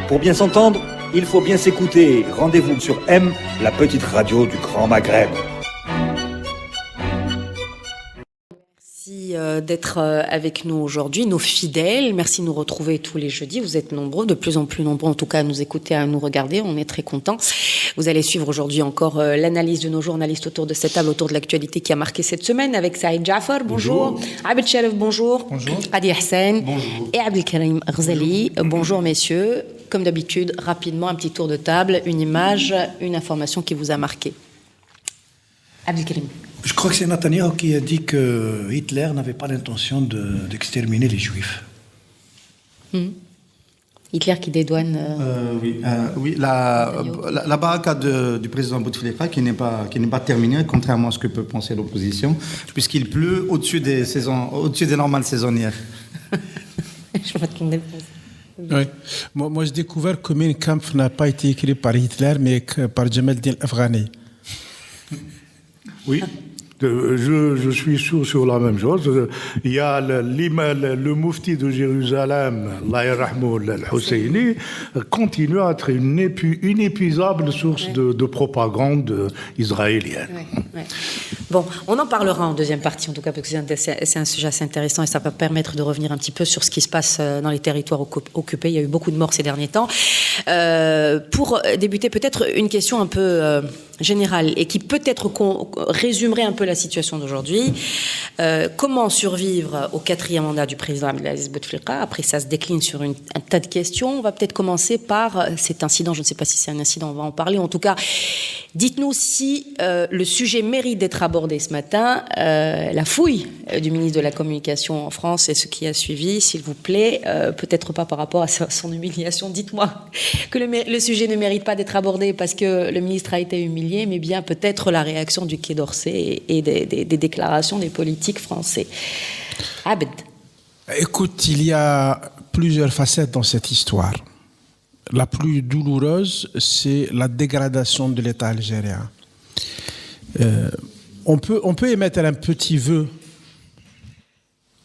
Pour bien s'entendre, il faut bien s'écouter. Rendez-vous sur M, la petite radio du Grand Maghreb. Merci d'être avec nous aujourd'hui, nos fidèles. Merci de nous retrouver tous les jeudis. Vous êtes nombreux, de plus en plus nombreux en tout cas à nous écouter, à nous regarder. On est très contents. Vous allez suivre aujourd'hui encore l'analyse de nos journalistes autour de cette table, autour de l'actualité qui a marqué cette semaine avec Saïd Jafar. Bonjour. Abed Sharif, bonjour. Bonjour. Adi Hassan. Bonjour. Et Abdelkarim Ghzali. Bonjour messieurs. Comme d'habitude, rapidement, un petit tour de table, une image, une information qui vous a marqué. Abdelkarim. Je crois que c'est Netanyahu qui a dit que Hitler n'avait pas l'intention d'exterminer les Juifs. Hitler qui dédouane... Oui, la barricade du président Bouteflika qui n'est pas terminée, contrairement à ce que peut penser l'opposition, puisqu'il pleut au-dessus des normales saisonnières. Je m'attendais pas. Oui. Moi, j'ai découvert que Mein Kampf n'a pas été écrit par Hitler, mais par Jamal Din Afghani. Oui, je suis sur la même chose. Il y a le moufti de Jérusalem, Allah yarhamou al-Husseini, continue à être une inépuisable source de propagande israélienne. Ouais. Bon, on en parlera en deuxième partie, en tout cas, parce que c'est un sujet assez intéressant et ça va permettre de revenir un petit peu sur ce qui se passe dans les territoires occupés. Il y a eu beaucoup de morts ces derniers temps. Pour débuter, peut-être une question un peu générale et qui peut-être résumerait un peu la situation d'aujourd'hui. Comment survivre au 4e mandat du président Abdelaziz Bouteflika? Après, ça se décline sur un tas de questions. On va peut-être commencer par cet incident. Je ne sais pas si c'est un incident, on va en parler. En tout cas, dites-nous si le sujet mérite d'être abordé ce matin. La fouille du ministre de la Communication en France et ce qui a suivi, s'il vous plaît, peut-être pas par rapport à son humiliation. Dites-moi que le sujet ne mérite pas d'être abordé parce que le ministre a été humilié, mais bien peut-être la réaction du Quai d'Orsay et des déclarations des politiques français. Abed. Écoute, il y a plusieurs facettes dans cette histoire. La plus douloureuse, c'est la dégradation de l'État algérien. On peut émettre un petit vœu,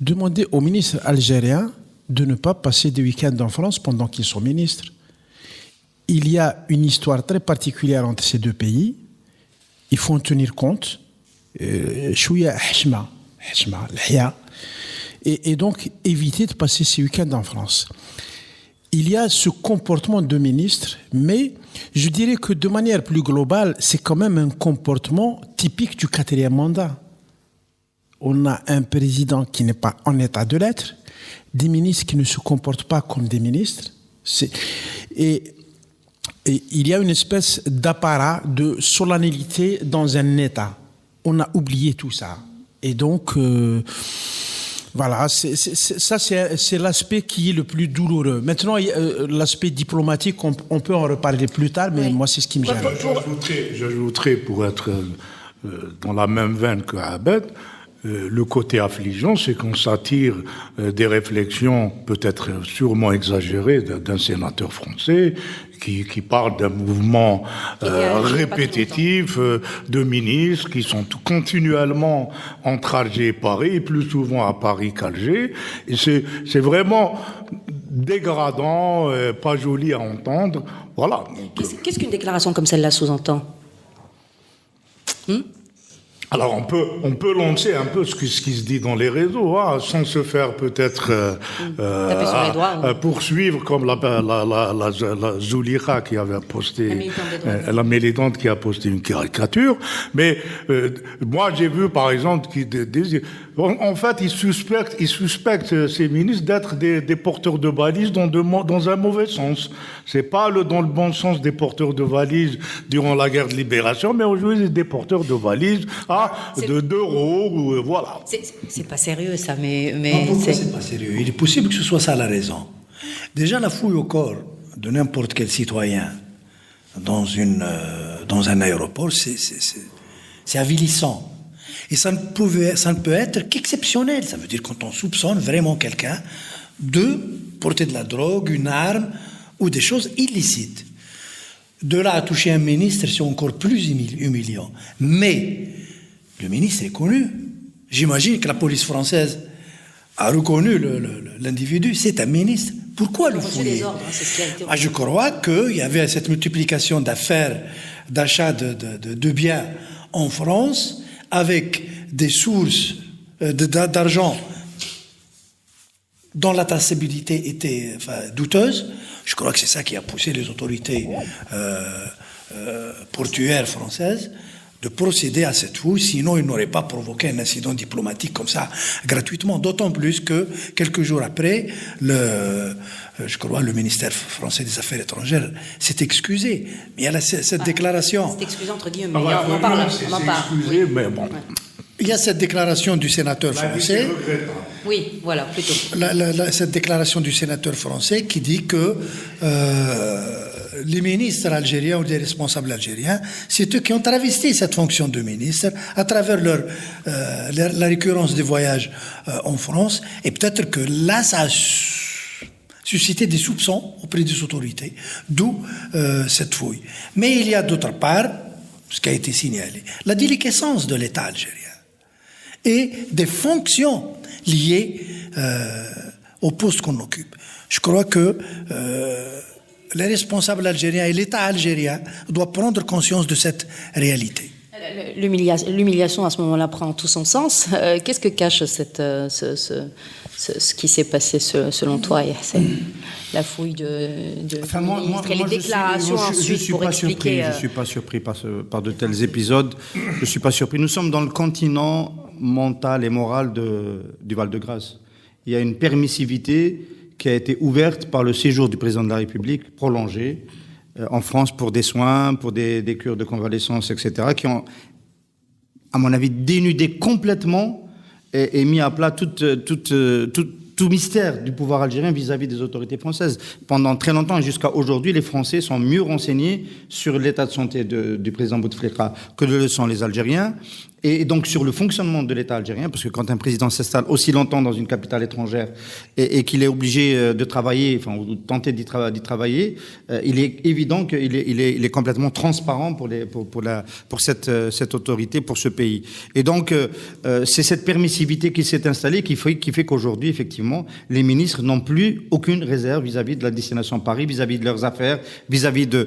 demander au ministre algérien de ne pas passer des week-ends en France pendant qu'ils sont ministres. Il y a une histoire très particulière entre ces deux pays. Il faut en tenir compte. Et donc éviter de passer ces week-ends en France. Il y a ce comportement de ministre, mais je dirais que de manière plus globale, c'est quand même un comportement typique du 4e mandat. On a un président qui n'est pas en état de l'être, des ministres qui ne se comportent pas comme des ministres. Et il y a une espèce d'apparat de solennité dans un État. On a oublié tout ça. Et donc... Voilà, c'est l'aspect qui est le plus douloureux. Maintenant, l'aspect diplomatique, on peut en reparler plus tard, mais moi, c'est ce qui me gêne. J'ajouterais, pour être dans la même veine que Abed, le côté affligeant, c'est qu'on s'attire des réflexions peut-être sûrement exagérées d'un sénateur français qui parle d'un mouvement répétitif de ministres qui sont continuellement entre Alger et Paris, et plus souvent à Paris qu'Alger. Et c'est vraiment dégradant, pas joli à entendre. Voilà. Qu'est-ce qu'une déclaration comme celle-là sous-entend ? Alors on peut lancer un peu ce qui se dit dans les réseaux, sans se faire peut-être poursuivre comme la Zulika qui avait posté, la militante qui a posté une caricature. Mais moi j'ai vu par exemple en fait ils suspectent ces ministres d'être des porteurs de valises dans un mauvais sens. C'est pas dans le bon sens des porteurs de valises durant la guerre de libération, mais aujourd'hui des porteurs de valises de 2 euros, ou voilà. C'est pas sérieux ça, mais pourquoi c'est pas sérieux? Il est possible que ce soit ça la raison. Déjà, la fouille au corps de n'importe quel citoyen dans un aéroport, c'est avilissant. Et ça ne peut être qu'exceptionnel. Ça veut dire quand on soupçonne vraiment quelqu'un de porter de la drogue, une arme ou des choses illicites. De là à toucher un ministre, c'est encore plus humiliant. Mais le ministre est connu. J'imagine que la police française a reconnu l'individu. C'est un ministre. Pourquoi le Reçu fouiller? des ordres, c'est ce qui a été... Je crois qu'il y avait cette multiplication d'affaires, d'achat de biens en France, avec des sources d'argent dont la traçabilité était douteuse. Je crois que c'est ça qui a poussé les autorités portuaires françaises de procéder à cette fouille, sinon ils n'auraient pas provoqué un incident diplomatique comme ça gratuitement. D'autant plus que quelques jours après, je crois le ministère français des Affaires étrangères s'est excusé. Mais il y a cette déclaration. C'est excusé entre guillemets, on en parle. Excusez, mais bon. Il y a cette déclaration du sénateur français. Oui, voilà, plutôt. Cette déclaration du sénateur français qui dit que les ministres algériens ou les responsables algériens, c'est eux qui ont travesti cette fonction de ministre à travers la récurrence des voyages en France. Et peut-être que là, ça a suscité des soupçons auprès des autorités, d'où cette fouille. Mais il y a d'autre part, ce qui a été signalé, la déliquescence de l'État algérien et des fonctions liées au poste qu'on occupe. Je crois que les responsables algériens et l'État algérien doivent prendre conscience de cette réalité. L'humiliation à ce moment-là prend tout son sens. Qu'est-ce que cache ce qui s'est passé selon toi, Yassine? La fouille de ministres et les déclarations ensuite pour expliquer... Je ne suis pas surpris par de tels épisodes. Je ne suis pas surpris. Nous sommes dans le continent mental et moral du Val-de-Grâce. Il y a une permissivité qui a été ouverte par le séjour du président de la République, prolongé, en France pour des soins, pour des cures de convalescence, etc., qui ont, à mon avis, dénudé complètement et mis à plat tout mystère du pouvoir algérien vis-à-vis des autorités françaises. Pendant très longtemps et jusqu'à aujourd'hui, les Français sont mieux renseignés sur l'état de santé du président Bouteflika que le sont les Algériens. Et donc sur le fonctionnement de l'État algérien, parce que quand un président s'installe aussi longtemps dans une capitale étrangère et qu'il est obligé de travailler, enfin, ou de tenter d'y travailler, il est évident qu'il est complètement transparent pour cette autorité, pour ce pays. Et donc c'est cette permissivité qui s'est installée qui fait qu'aujourd'hui, effectivement, les ministres n'ont plus aucune réserve vis-à-vis de la destination Paris, vis-à-vis de leurs affaires, vis-à-vis de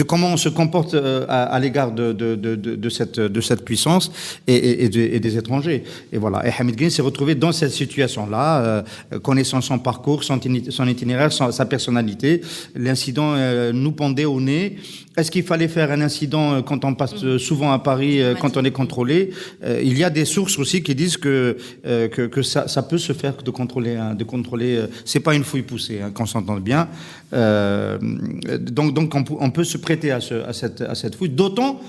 comment on se comporte à l'égard de cette puissance. Et des étrangers. Et voilà. Et Hamid Guène s'est retrouvé dans cette situation-là, connaissant son parcours, son itinéraire, sa personnalité. L'incident nous pendait au nez. Est-ce qu'il fallait faire un incident quand on passe souvent à Paris, quand on est contrôlé? Il y a des sources aussi qui disent que ça peut se faire de contrôler. C'est pas une fouille poussée, qu'on s'entende bien. Donc on peut se prêter à cette fouille. D'autant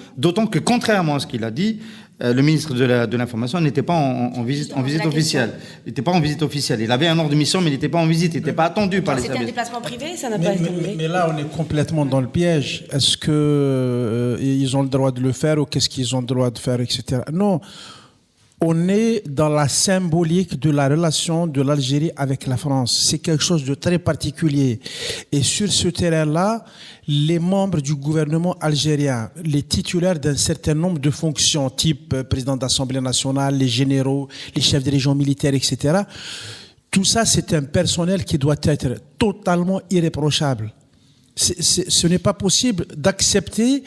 que contrairement à ce qu'il a dit, le ministre de l'Information n'était pas en visite officielle. Il n'était pas en visite officielle. Il avait un ordre de mission, mais il n'était pas en visite. Il n'était pas attendu par les services. C'était un déplacement privé, ça n'a pas été privé. Mais là, on est complètement dans le piège. Est-ce que ils ont le droit de le faire ou qu'est-ce qu'ils ont le droit de faire, etc. Non. On est dans la symbolique de la relation de l'Algérie avec la France. C'est quelque chose de très particulier. Et sur ce terrain-là, les membres du gouvernement algérien, les titulaires d'un certain nombre de fonctions, type président d'Assemblée nationale, les généraux, les chefs de région militaires, etc., tout ça, c'est un personnel qui doit être totalement irréprochable. Ce n'est pas possible d'accepter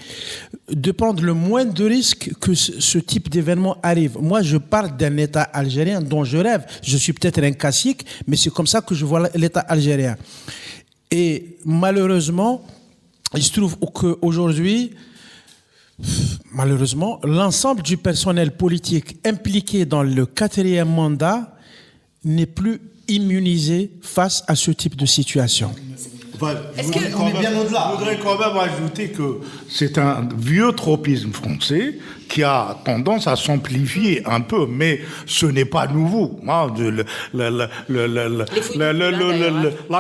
de prendre le moins de risques que ce type d'événement arrive. Moi, je parle d'un État algérien dont je rêve. Je suis peut-être un cacique, mais c'est comme ça que je vois l'État algérien. Et malheureusement, il se trouve qu'aujourd'hui, malheureusement, l'ensemble du personnel politique impliqué dans le 4e mandat n'est plus immunisé face à ce type de situation. Je voudrais quand même ajouter que c'est un vieux tropisme français qui a tendance à s'amplifier un peu, mais ce n'est pas nouveau. La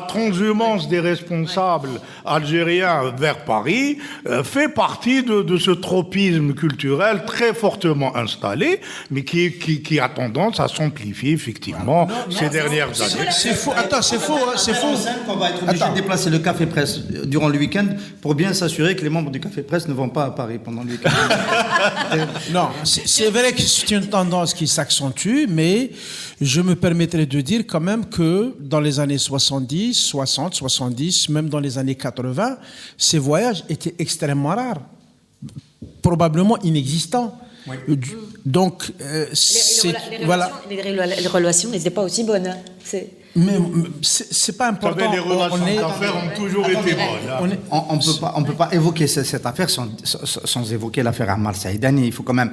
transhumance des responsables algériens vers Paris fait partie de ce tropisme culturel très fortement installé, mais qui a tendance à s'amplifier effectivement ces dernières années. C'est faux. Attends, c'est faux. C'est faux. On va être obligé de déplacer c'est le café presse durant le week-end pour bien s'assurer que les membres du café presse ne vont pas à Paris pendant le week-end. Non, c'est vrai que c'est une tendance qui s'accentue, mais je me permettrai de dire quand même que dans les années 70, 60, 70, même dans les années 80, ces voyages étaient extrêmement rares, probablement inexistants. Oui. Donc, les relations n'étaient pas aussi bonnes. Hein. Mais c'est pas important. Les relations d'affaires ont toujours été bonnes. On peut pas évoquer cette affaire sans évoquer l'affaire Ammar Saïdani. Il faut quand même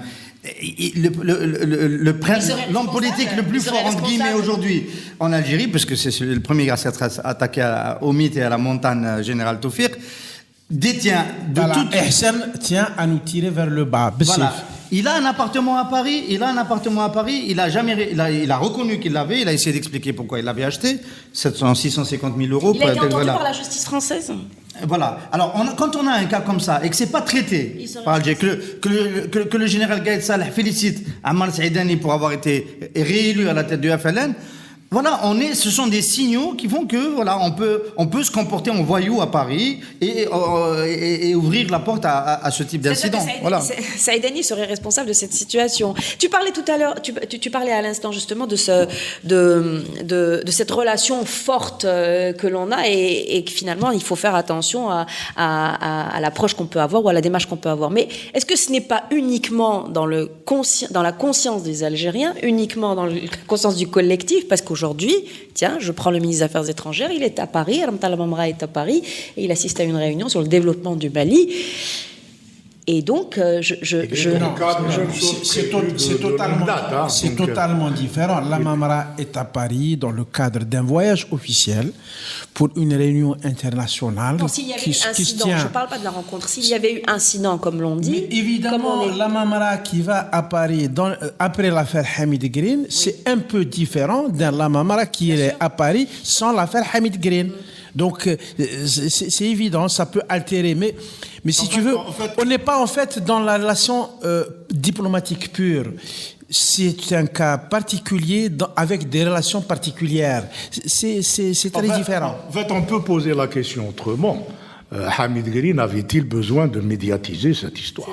l'homme politique le plus fort entre guillemets aujourd'hui en Algérie, parce que c'est le premier à s'être attaqué au mythe et à la montagne général Tawfiq, détient de toute. Ehsen tient à nous tirer vers le bas. Voilà. Il a un appartement à Paris. Il a reconnu qu'il l'avait. Il a essayé d'expliquer pourquoi il l'avait acheté. 650 000 euros. Il a été entendu par la justice française. Voilà. Alors, quand on a un cas comme ça et que c'est pas traité par Alger, que le général Gaïd Salah félicite Ammar Saïdani pour avoir été réélu à la tête du FLN. Voilà, ce sont des signaux qui font que voilà, on peut se comporter en voyou à Paris et ouvrir la porte à ce type d'incident. Voilà. Saïdani serait responsable de cette situation. Tu parlais tout à l'heure, tu parlais à l'instant justement de cette relation forte que l'on a et que finalement il faut faire attention à l'approche qu'on peut avoir ou à la démarche qu'on peut avoir. Mais est-ce que ce n'est pas uniquement dans la conscience des Algériens, uniquement dans la conscience du collectif, parce qu'aujourd'hui, tiens, je prends le ministre des Affaires étrangères, il est à Paris, Ramtal Mamra est à Paris, et il assiste à une réunion sur le développement du Mali. Et donc, c'est totalement différent. La Mamra est à Paris dans le cadre d'un voyage officiel pour une réunion internationale. Non, s'il y avait eu incident, je ne parle pas de la rencontre. S'il y avait eu incident, comme l'on dit... Mais évidemment, la Mamra qui va à Paris après l'affaire Hamid Green, c'est un peu différent de la Mamra qui est à Paris sans l'affaire Hamid Green. Donc, c'est évident, ça peut altérer. Mais si tu veux, on n'est pas en fait dans la relation diplomatique pure. C'est un cas particulier avec des relations particulières. C'est très différent. En fait, on peut poser la question autrement. Hamid Green avait-il besoin de médiatiser cette histoire?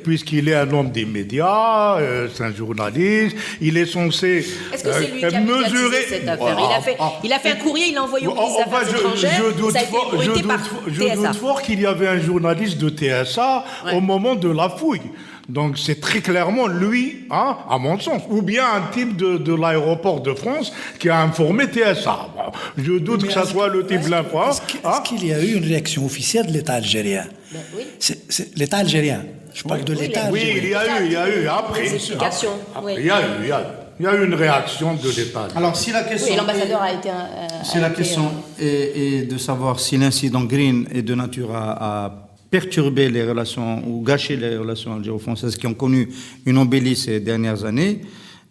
Puisqu'il est un homme des médias, c'est un journaliste, il est censé Est-ce que c'est lui qui a mesurer cette affaire? Il a fait un courrier, il l'a envoyé au ministre des Affaires étrangères. Je doute fort qu'il y avait un journaliste de TSA au moment de la fouille. Donc c'est très clairement lui, à mon sens, ou bien un type de l'aéroport de France qui a informé TSA. Je doute que ça soit le type de l'info. Est-ce qu'il y a eu une réaction officielle de l'État algérien? Oui. C'est l'État algérien. Je parle de l'État algérien. Oui, il y a eu. Après, il y a eu une réaction de l'État. Alors si la question, l'ambassadeur a été. Si la question est de savoir si l'incident Green est de nature à perturber les relations ou gâcher les relations algéro-françaises qui ont connu une embellie ces dernières années,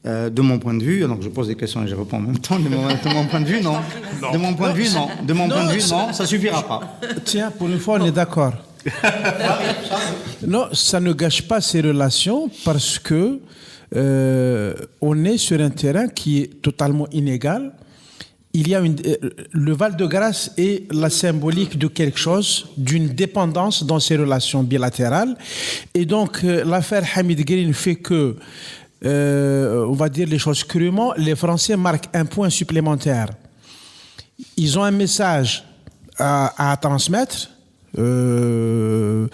de mon point de vue, donc je pose des questions et je réponds en même temps, de mon point de vue, non. De mon point de vue, non. De mon point de vue, non, ça suffira pas. Tiens, pour une fois, on est d'accord. Non, ça ne gâche pas ces relations parce que on est sur un terrain qui est totalement inégal. Il y a le Val-de-Grâce est la symbolique de quelque chose, d'une dépendance dans ces relations bilatérales. Et donc, l'affaire Hamid Green fait que, on va dire les choses crûment, les Français marquent un point supplémentaire. Ils ont un message à transmettre. Ce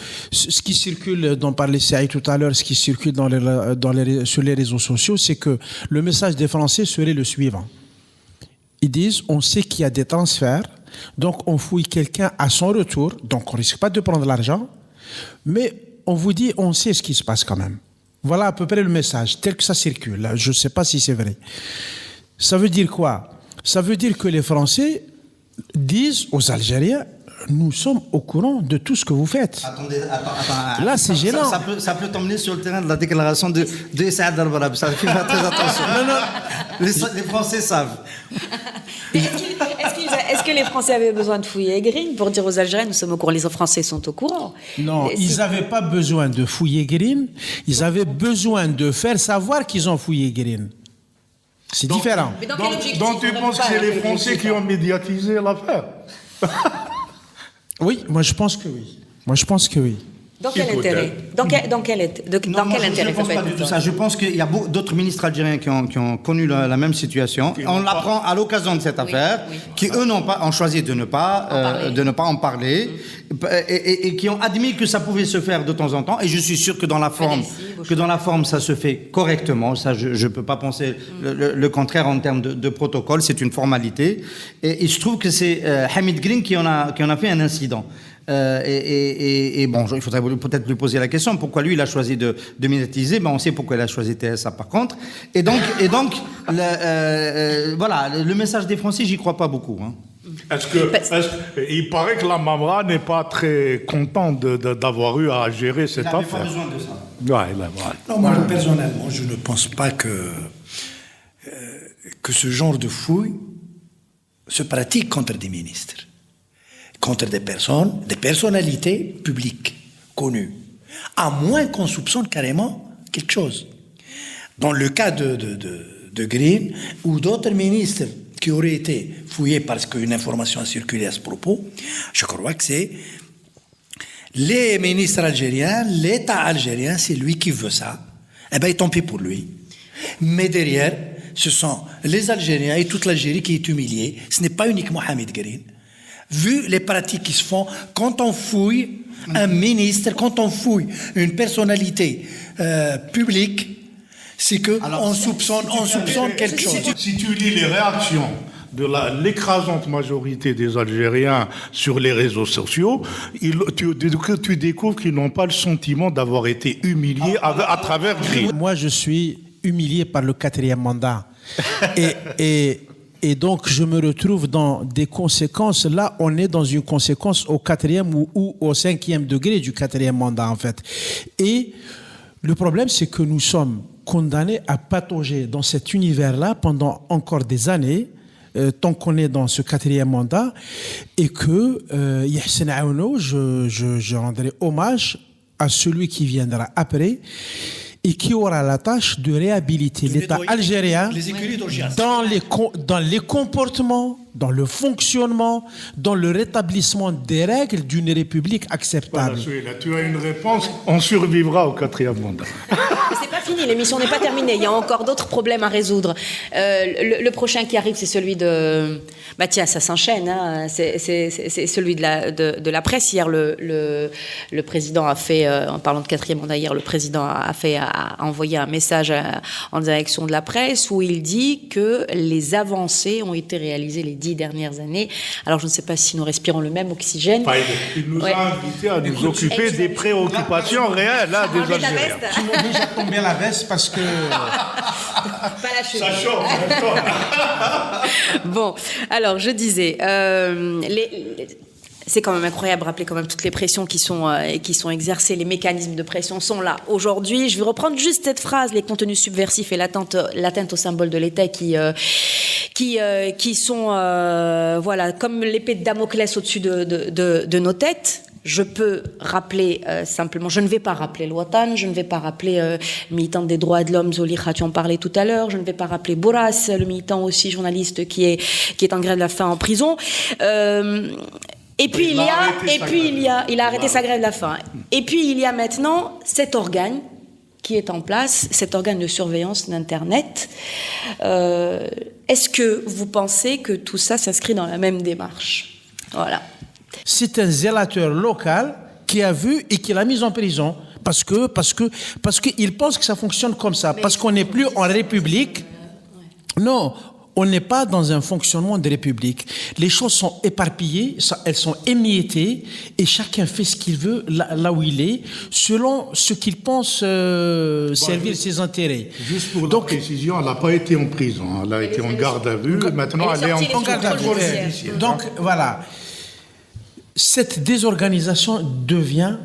qui circule, dont parlait Saïd tout à l'heure, ce qui circule sur les réseaux sociaux, c'est que le message des Français serait le suivant. Ils disent, on sait qu'il y a des transferts, donc on fouille quelqu'un à son retour, donc on ne risque pas de prendre l'argent, mais on vous dit, on sait ce qui se passe quand même. Voilà à peu près le message, tel que ça circule. Là, je ne sais pas si c'est vrai. Ça veut dire quoi? Ça veut dire que les Français disent aux Algériens, nous sommes au courant de tout ce que vous faites. Attendez. Là, c'est gênant. Ça peut t'emmener sur le terrain de la déclaration de Saad Al-Barab. Ça fait faire très attention. Non. Les Français savent. Est-ce que les Français avaient besoin de fouiller Green pour dire aux Algériens, nous sommes au courant, les Français sont au courant? Non, ils n'avaient pas besoin de fouiller Green. Ils avaient besoin de faire savoir qu'ils ont fouillé Green. C'est différent. Mais dans quel objectif? Donc tu penses que c'est les Français qui ont médiatisé l'affaire? Oui, moi je pense que oui. Dans quel intérêt? Dans quel intérêt Je ne pense pas du tout ça. Je pense qu'il y a d'autres ministres algériens qui ont connu la même situation. On l'apprend à l'occasion de cette affaire, qui eux ont choisi de ne pas en parler et qui ont admis que ça pouvait se faire de temps en temps. Et je suis sûr que dans la forme, ça se fait correctement. Ça, je ne peux pas penser le contraire en termes de protocole. C'est une formalité. Et je trouve que c'est Hamid Green qui en a fait un incident. Et bon, il faudrait peut-être lui poser la question pourquoi lui il a choisi de médiatiser. Ben on sait pourquoi il a choisi TSA par contre. Et donc voilà, le message des Français, j'y crois pas beaucoup. Hein. Il paraît que la Mamra n'est pas très contente d'avoir eu à gérer cette affaire. Il n'avait pas besoin de ça. Ouais, ben, voilà. Non, moi personnellement, je ne pense pas que ce genre de fouille se pratique contre des ministres, contre des personnes, des personnalités publiques connues, à moins qu'on soupçonne carrément quelque chose. Dans le cas de Green ou d'autres ministres qui auraient été fouillés parce qu'une information a circulé à ce propos, je crois que c'est les ministres algériens, l'État algérien, c'est lui qui veut ça. Eh bien, tant pis pour lui. Mais derrière, ce sont les Algériens et toute l'Algérie qui est humiliée. Ce n'est pas uniquement Hamid Green. Vu les pratiques qui se font, quand on fouille un ministre, quand on fouille une personnalité publique, c'est qu'on soupçonne quelque chose. Si tu lis les réactions de l'écrasante majorité des Algériens sur les réseaux sociaux, tu découvres qu'ils n'ont pas le sentiment d'avoir été humiliés à travers Green. Moi, je suis humilié par le 4e mandat. Et donc, je me retrouve dans des conséquences. Là, on est dans une conséquence au 4e ou au 5e degré du 4e mandat, en fait. Et le problème, c'est que nous sommes condamnés à patauger dans cet univers-là pendant encore des années, tant qu'on est dans ce 4e mandat, et que Yahsen Aouno, je rendrai hommage à celui qui viendra après, et qui aura la tâche de réhabiliter l'État algérien dans les comportements, dans le fonctionnement, dans le rétablissement des règles d'une république acceptable. Voilà, tu as une réponse, on survivra au 4e mandat. C'est pas fini, l'émission n'est pas terminée, il y a encore d'autres problèmes à résoudre. Le prochain qui arrive, c'est celui de... Bah tiens, ça s'enchaîne, hein. C'est celui de la presse. Hier, le président a fait, en parlant de 4e mandat, hier, le président a envoyé un message en direction de la presse où il dit que les avancées ont été réalisées les 10 dernières années. Alors, je ne sais pas si nous respirons le même oxygène. Enfin, il nous a invités à nous occuper des préoccupations réelles des Algériens. Tu m'as déjà tombé la veste parce que... Pas la cheville. Ça chauffe. Bon, alors je disais, c'est quand même incroyable de rappeler quand même toutes les pressions qui sont exercées, les mécanismes de pression sont là. Aujourd'hui, je vais reprendre juste cette phrase, les contenus subversifs et l'atteinte au symbole de l'État qui sont voilà, comme l'épée de Damoclès au-dessus de nos têtes. Je peux rappeler simplement, je ne vais pas rappeler l'Ouatan, je ne vais pas rappeler militante des droits de l'homme, Zolikha, tu en parlais tout à l'heure, je ne vais pas rappeler Bourras, le militant aussi journaliste qui est en grève de la faim en prison. Et puis il a arrêté sa grève de la faim. Et puis il y a maintenant cet organe qui est en place, cet organe de surveillance d'Internet. Est-ce que vous pensez que tout ça s'inscrit dans la même démarche? Voilà. C'est un zélateur local qui a vu et qui l'a mis en prison parce qu'il pense que ça fonctionne comme ça, parce qu'on n'est plus en République. Non, on n'est pas dans un fonctionnement de République. Les choses sont éparpillées, elles sont émiettées et chacun fait ce qu'il veut là où il est, selon ce qu'il pense servir ses intérêts. Juste pour la précision, elle n'a pas été en prison, elle a été en garde à vue, maintenant elle est en garde à vue. Donc voilà. Cette désorganisation devient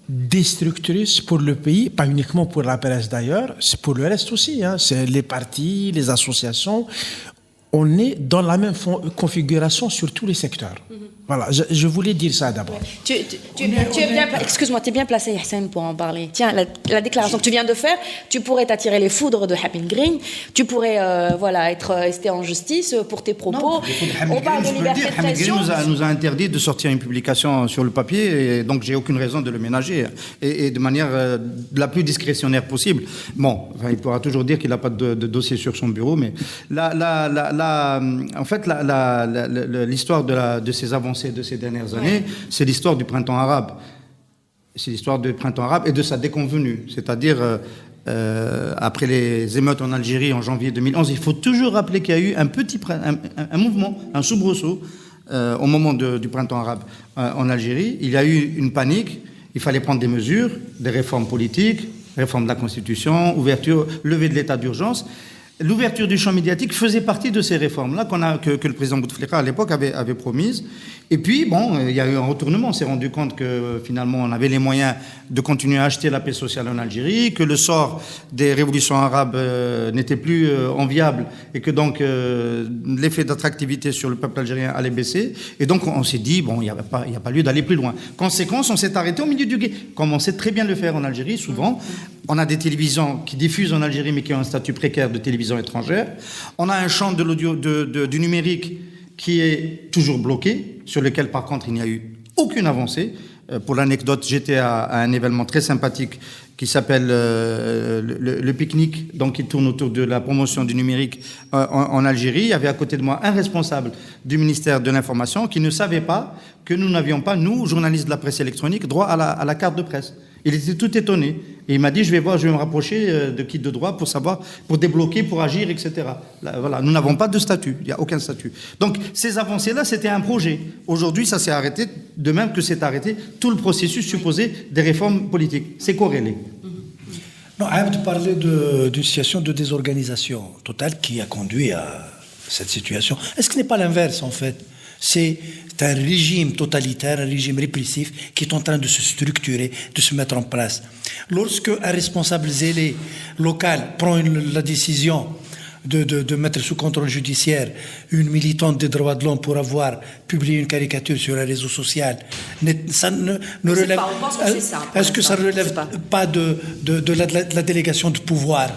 destructrice pour le pays, pas uniquement pour la presse d'ailleurs, c'est pour le reste aussi. Hein. C'est les partis, les associations. on est dans la même configuration sur tous les secteurs. Voilà, je voulais dire ça d'abord. Tu es bien, excuse-moi, tu es bien placé, Hussein, pour en parler. Tiens, la déclaration que tu viens de faire, tu pourrais t'attirer les foudres de Habib Green, tu pourrais rester en justice pour tes propos. On parle de liberté d'expression. Habib Green nous a interdit de sortir une publication sur le papier, et donc j'ai aucune raison de le ménager, et de manière la plus discrétionnaire possible. Bon, enfin, il pourra toujours dire qu'il n'a pas de dossier sur son bureau, mais en fait, l'histoire de ces avancées de ces dernières années, c'est l'histoire du printemps arabe. C'est l'histoire du printemps arabe et de sa déconvenue. C'est-à-dire, après les émeutes en Algérie en janvier 2011, il faut toujours rappeler qu'il y a eu un mouvement, un soubresaut au moment du printemps arabe en Algérie. Il y a eu une panique, il fallait prendre des mesures, des réformes politiques, réforme de la Constitution, levée de l'état d'urgence. L'ouverture du champ médiatique faisait partie de ces réformes-là que le président Bouteflika, à l'époque, avait promises. Et puis, bon, il y a eu un retournement. On s'est rendu compte que, finalement, on avait les moyens de continuer à acheter la paix sociale en Algérie, que le sort des révolutions arabes n'était plus enviable et que, donc, l'effet d'attractivité sur le peuple algérien allait baisser. Et donc, on s'est dit, bon, il n'y a pas lieu d'aller plus loin. Conséquence, on s'est arrêté au milieu du gué. Comme on sait très bien le faire en Algérie, souvent. On a des télévisions qui diffusent en Algérie, mais qui ont un statut précaire de télévision étrangère. On a un champ de l'audio, du numérique qui est toujours bloqué, sur lequel, par contre, il n'y a eu aucune avancée. Pour l'anecdote, j'étais à un événement très sympathique qui s'appelle le pique-nique, donc qui tourne autour de la promotion du numérique en Algérie. Il y avait à côté de moi un responsable du ministère de l'Information qui ne savait pas que nous n'avions pas, nous, journalistes de la presse électronique, droit à la carte de presse. Il était tout étonné. Et il m'a dit, je vais me rapprocher de qui de droit pour savoir, pour débloquer, pour agir, etc. Là, voilà, nous n'avons pas de statut. Il n'y a aucun statut. Donc, ces avancées-là, c'était un projet. Aujourd'hui, ça s'est arrêté, de même que s'est arrêté tout le processus supposé des réformes politiques. C'est corrélé. Non, Abd parlait d'une situation de désorganisation totale qui a conduit à cette situation. Est-ce que ce n'est pas l'inverse, en fait ? C'est un régime totalitaire, un régime répressif qui est en train de se structurer, de se mettre en place. Lorsque un responsable zélé local prend la décision de mettre sous contrôle judiciaire une militante des droits de l'homme pour avoir publié une caricature sur un réseau social, ça ne relève pas. On pense que c'est ça. Est-ce que ça ne relève pas de la délégation de pouvoir ?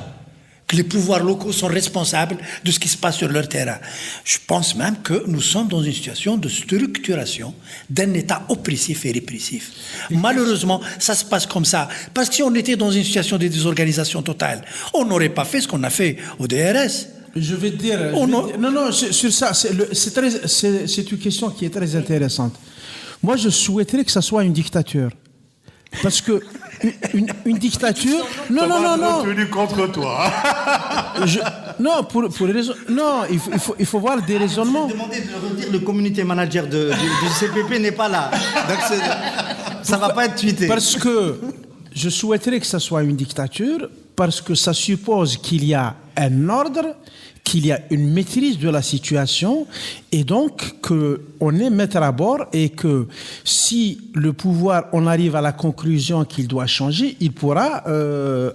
Que les pouvoirs locaux sont responsables de ce qui se passe sur leur terrain. Je pense même que nous sommes dans une situation de structuration d'un État oppressif et répressif. Malheureusement, ça se passe comme ça. Parce que si on était dans une situation de désorganisation totale, on n'aurait pas fait ce qu'on a fait au DRS. Je vais te dire... Non, sur ça, c'est une question qui est très intéressante. Moi, je souhaiterais que ça soit une dictature. Parce que une dictature... Non. Retenu contre toi. Non, pour les raisons... Non, il faut voir des raisonnements. Demander de redire le community manager du CPP n'est pas là. Donc ça ne va pas être tweeté. Parce que je souhaiterais que ça soit une dictature, parce que ça suppose qu'il y a un ordre, qu'il y a une maîtrise de la situation, et donc qu'on est maître à bord, et que si le pouvoir, on arrive à la conclusion qu'il doit changer, il pourra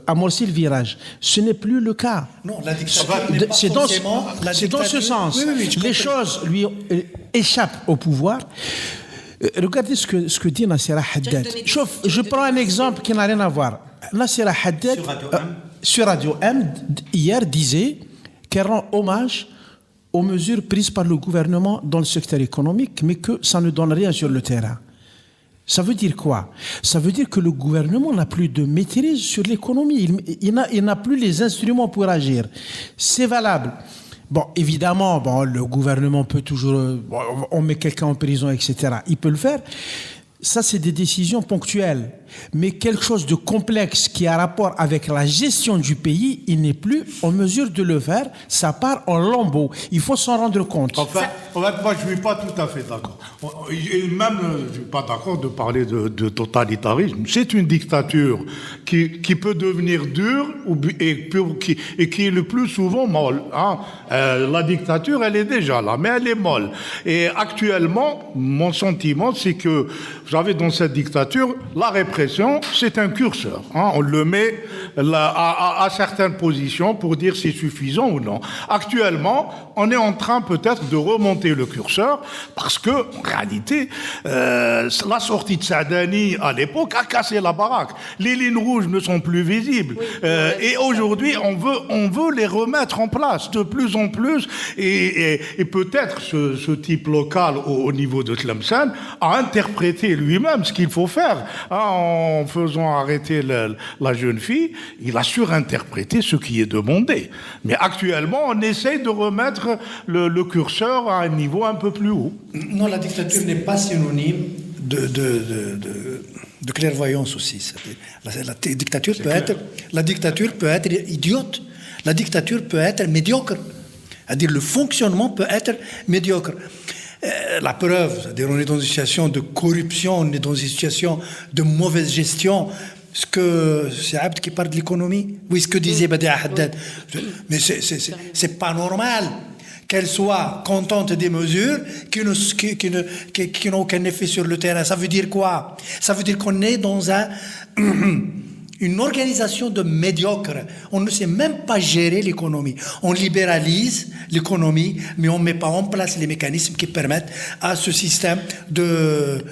amorcer le virage. Ce n'est plus le cas. Non, la dictature c'est dans ce sens. Oui, les choses lui échappent au pouvoir. Regardez ce que dit Nassera Haddad. Je prends un exemple qui n'a rien à voir. Nassera Haddad, sur Radio M, hier, disait qu'elle rend hommage aux mesures prises par le gouvernement dans le secteur économique, mais que ça ne donne rien sur le terrain. Ça veut dire quoi ? Ça veut dire que le gouvernement n'a plus de maîtrise sur l'économie. Il n'a plus les instruments pour agir. C'est valable. Bon, évidemment, le gouvernement peut toujours... on met quelqu'un en prison, etc. Il peut le faire. Ça, c'est des décisions ponctuelles. Mais quelque chose de complexe qui a rapport avec la gestion du pays, il n'est plus en mesure de le faire. Ça part en lambeaux. Il faut s'en rendre compte. Enfin, moi, je ne suis pas tout à fait d'accord. Et même, je ne suis pas d'accord de parler de totalitarisme. C'est une dictature qui peut devenir dure et qui est le plus souvent molle. Hein. La dictature, elle est déjà là, mais elle est molle. Et actuellement, mon sentiment, c'est que vous avez dans cette dictature la répression répression, c'est un curseur. Hein. On le met à certaines positions pour dire si c'est suffisant ou non. Actuellement, on est en train peut-être de remonter le curseur parce que, en réalité, la sortie de Saadani à l'époque a cassé la baraque. Les lignes rouges ne sont plus visibles. Et aujourd'hui, on veut les remettre en place de plus en plus. Et peut-être ce type local au niveau de Tlemcen a interprété lui-même ce qu'il faut faire. En faisant arrêter la jeune fille, il a surinterprété ce qui est demandé. Mais actuellement, on essaye de remettre le curseur à un niveau un peu plus haut. Non, la dictature n'est pas synonyme de clairvoyance aussi. La dictature peut être idiote. La dictature peut être médiocre. C'est-à-dire le fonctionnement peut être médiocre. La preuve, c'est-à-dire on est dans une situation de corruption, on est dans une situation de mauvaise gestion. C'est Abd qui parle de l'économie. Oui, ce que disait Badia Haddad. Mais c'est pas normal qu'elle soit contente des mesures qui n'ont aucun effet sur le terrain. Ça veut dire quoi? Ça veut dire qu'on est dans une organisation de médiocres. On ne sait même pas gérer l'économie. On libéralise l'économie, mais on ne met pas en place les mécanismes qui permettent à ce système de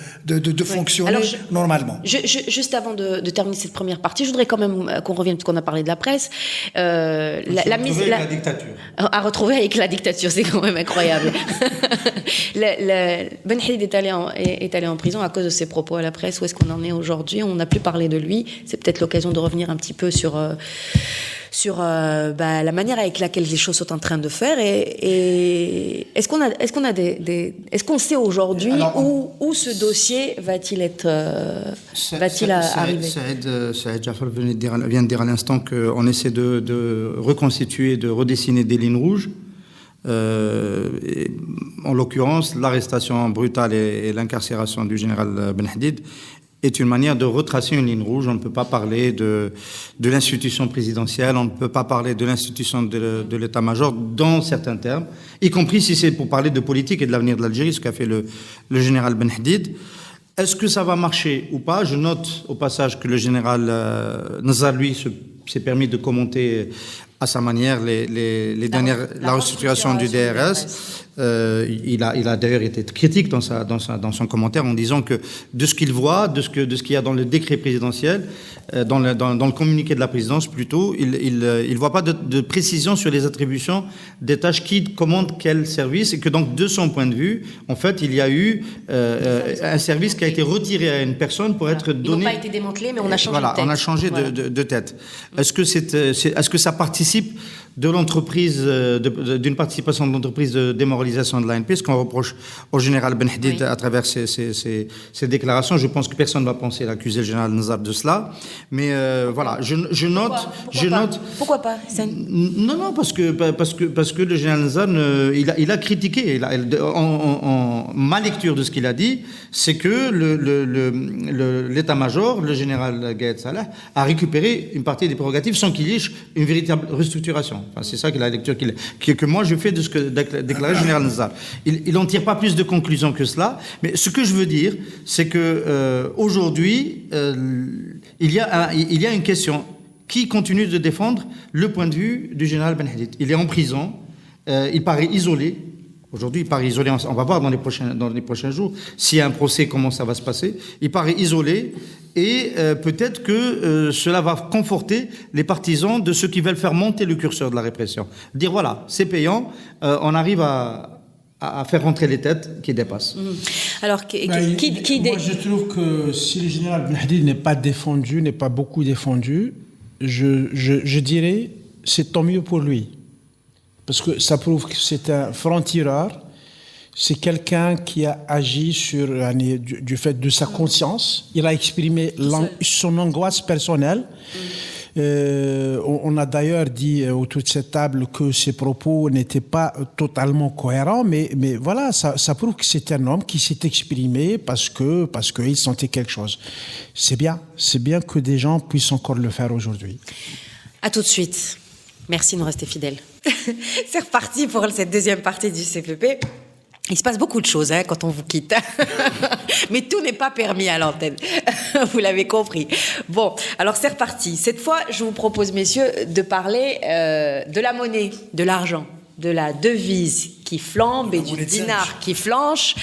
fonctionner normalement. Juste avant de terminer cette première partie, je voudrais quand même qu'on revienne, parce qu'on a parlé de la presse. La dictature. À retrouver avec la dictature, c'est quand même incroyable. Ben Hadid est allé en prison à cause de ses propos à la presse. Où est-ce qu'on en est aujourd'hui? On n'a plus parlé de lui. C'est peut-être l'occasion de revenir un petit peu sur la manière avec laquelle les choses sont en train de faire et est-ce qu'on sait aujourd'hui où ce dossier va-t-il arriver? Saïd Jafar vient de dire à l'instant qu'on essaie de reconstituer, de redessiner des lignes rouges. En l'occurrence, l'arrestation brutale et l'incarcération du général Ben Hadid est une manière de retracer une ligne rouge. On ne peut pas parler de l'institution présidentielle, on ne peut pas parler de l'institution de l'état-major dans certains termes, y compris si c'est pour parler de politique et de l'avenir de l'Algérie, ce qu'a fait le général Ben Hadid. Est-ce que ça va marcher ou pas? Je note au passage que le général Nazar, lui, s'est permis de commenter à sa manière la restructuration du DRS. Il a d'ailleurs été critique dans son commentaire en disant que de ce qu'il voit, de ce qu'il y a dans le décret présidentiel, dans le communiqué de la présidence plutôt, il voit pas de précision sur les attributions des tâches qui commandent quel service, et que donc de son point de vue, en fait, il y a eu un service qui a été retiré à une personne pour être donné. Ils n'ont pas été démantelés, mais on a changé de tête. On a changé de tête. Est-ce que ça participe de l'entreprise, d'une participation de l'entreprise de démoralisation de l'ANP, ce qu'on reproche au général Ben Hadid à travers ces déclarations? Je pense que personne ne va penser l'accuser le général Nazar de cela. Mais voilà, je note. Pourquoi pas? Non, parce que le général Nazar, il a critiqué. Ma lecture de ce qu'il a dit, c'est que l'état-major, le général Gaët Salah, a récupéré une partie des prérogatives sans qu'il y ait une véritable restructuration. Enfin, c'est ça que la lecture que moi je fais de ce que déclarait le général Nazar. Il n'en tire pas plus de conclusions que cela, mais ce que je veux dire, c'est que aujourd'hui, il y a une question. Qui continue de défendre le point de vue du général Ben Hadid? Il est en prison, il paraît isolé. Aujourd'hui, il paraît isolé. On va voir dans les prochains jours s'il y a un procès, comment ça va se passer. Il paraît isolé et peut-être que cela va conforter les partisans de ceux qui veulent faire monter le curseur de la répression. Dire voilà, c'est payant, on arrive à faire rentrer les têtes qui dépassent. Alors, moi, je trouve que si le général Ben Hadid n'est pas beaucoup défendu, je dirais c'est tant mieux pour lui. Parce que ça prouve que c'est un franc-tireur, c'est quelqu'un qui a agi du fait de sa conscience. Il a exprimé son angoisse personnelle. On a d'ailleurs dit autour de cette table que ses propos n'étaient pas totalement cohérents, mais voilà, ça prouve que c'est un homme qui s'est exprimé parce qu'il sentait quelque chose. C'est bien que des gens puissent encore le faire aujourd'hui. À tout de suite. Merci de nous rester fidèles. C'est reparti pour cette deuxième partie du CPP. Il se passe beaucoup de choses quand on vous quitte. Mais tout n'est pas permis à l'antenne. Vous l'avez compris. Bon, alors c'est reparti. Cette fois, je vous propose, messieurs, de parler de la monnaie, de l'argent, de la devise qui flambe et du dinar qui flanche.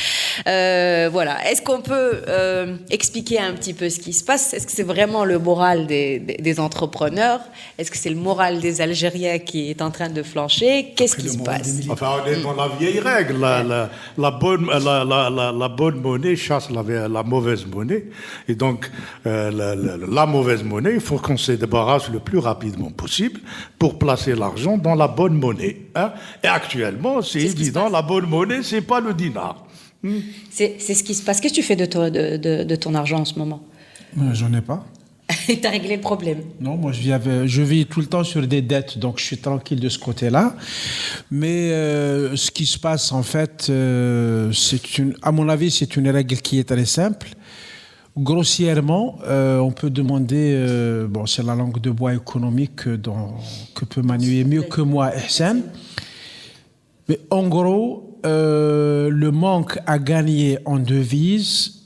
Voilà. Est-ce qu'on peut expliquer un petit peu ce qui se passe? Est-ce que c'est vraiment le moral des entrepreneurs? Est-ce que c'est le moral des Algériens qui est en train de flancher? Qu'est-ce qui se passe? Enfin, on est dans la vieille règle. La bonne monnaie chasse la mauvaise monnaie. Et donc, la mauvaise monnaie, il faut qu'on se débarrasse le plus rapidement possible pour placer l'argent dans la bonne monnaie. Hein? Et actuellement, c'est évident, la bonne monnaie, c'est pas le dinar. C'est ce qui se passe. Qu'est-ce que tu fais de ton argent en ce moment? J'en ai pas. T'as réglé le problème? Non, moi je vis tout le temps sur des dettes, donc je suis tranquille de ce côté-là. Mais ce qui se passe en fait, à mon avis, c'est une règle qui est très simple. Grossièrement, on peut demander, c'est la langue de bois économique que peut manier mieux que moi Ihsan. Mais en gros, le manque à gagner en devises,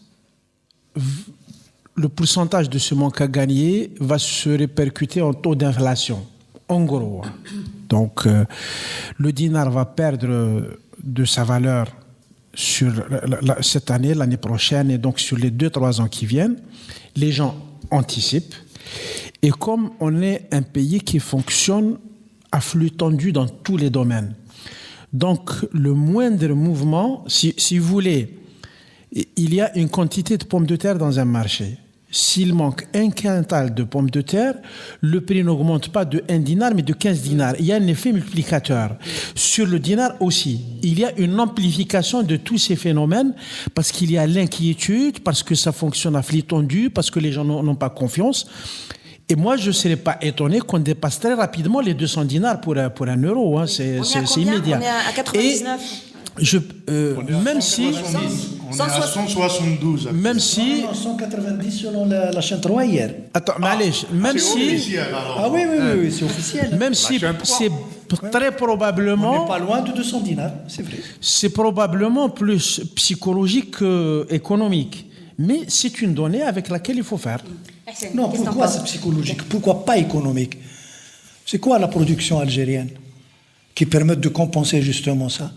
le pourcentage de ce manque à gagner va se répercuter en taux d'inflation. En gros. Donc, le dinar va perdre de sa valeur sur cette année, l'année prochaine, et donc sur les 2-3 ans qui viennent. Les gens anticipent. Et comme on est un pays qui fonctionne à flux tendu dans tous les domaines, donc le moindre mouvement, si vous voulez, il y a une quantité de pommes de terre dans un marché. S'il manque un quintal de pommes de terre, le prix n'augmente pas de 1 dinar, mais de 15 dinars. Il y a un effet multiplicateur. Sur le dinar aussi, il y a une amplification de tous ces phénomènes parce qu'il y a l'inquiétude, parce que ça fonctionne à flux tendu, parce que les gens n'ont pas confiance. Et moi, je ne serais pas étonné qu'on dépasse très rapidement les 200 dinars pour 1 euro. Hein. C'est immédiat. On est à 99. Même si... On est à 172. Même si... 190 selon la chaîne 3 hier. Attends, mais allez, même si... Officiel, alors. Ah oui, c'est officiel. Même si c'est très probablement... On n'est pas loin de 200 dinars, c'est vrai. C'est probablement plus psychologique qu'économique. Mais c'est une donnée avec laquelle il faut faire. Non, pourquoi c'est psychologique? Pourquoi pas économique? C'est quoi la production algérienne qui permet de compenser justement ça?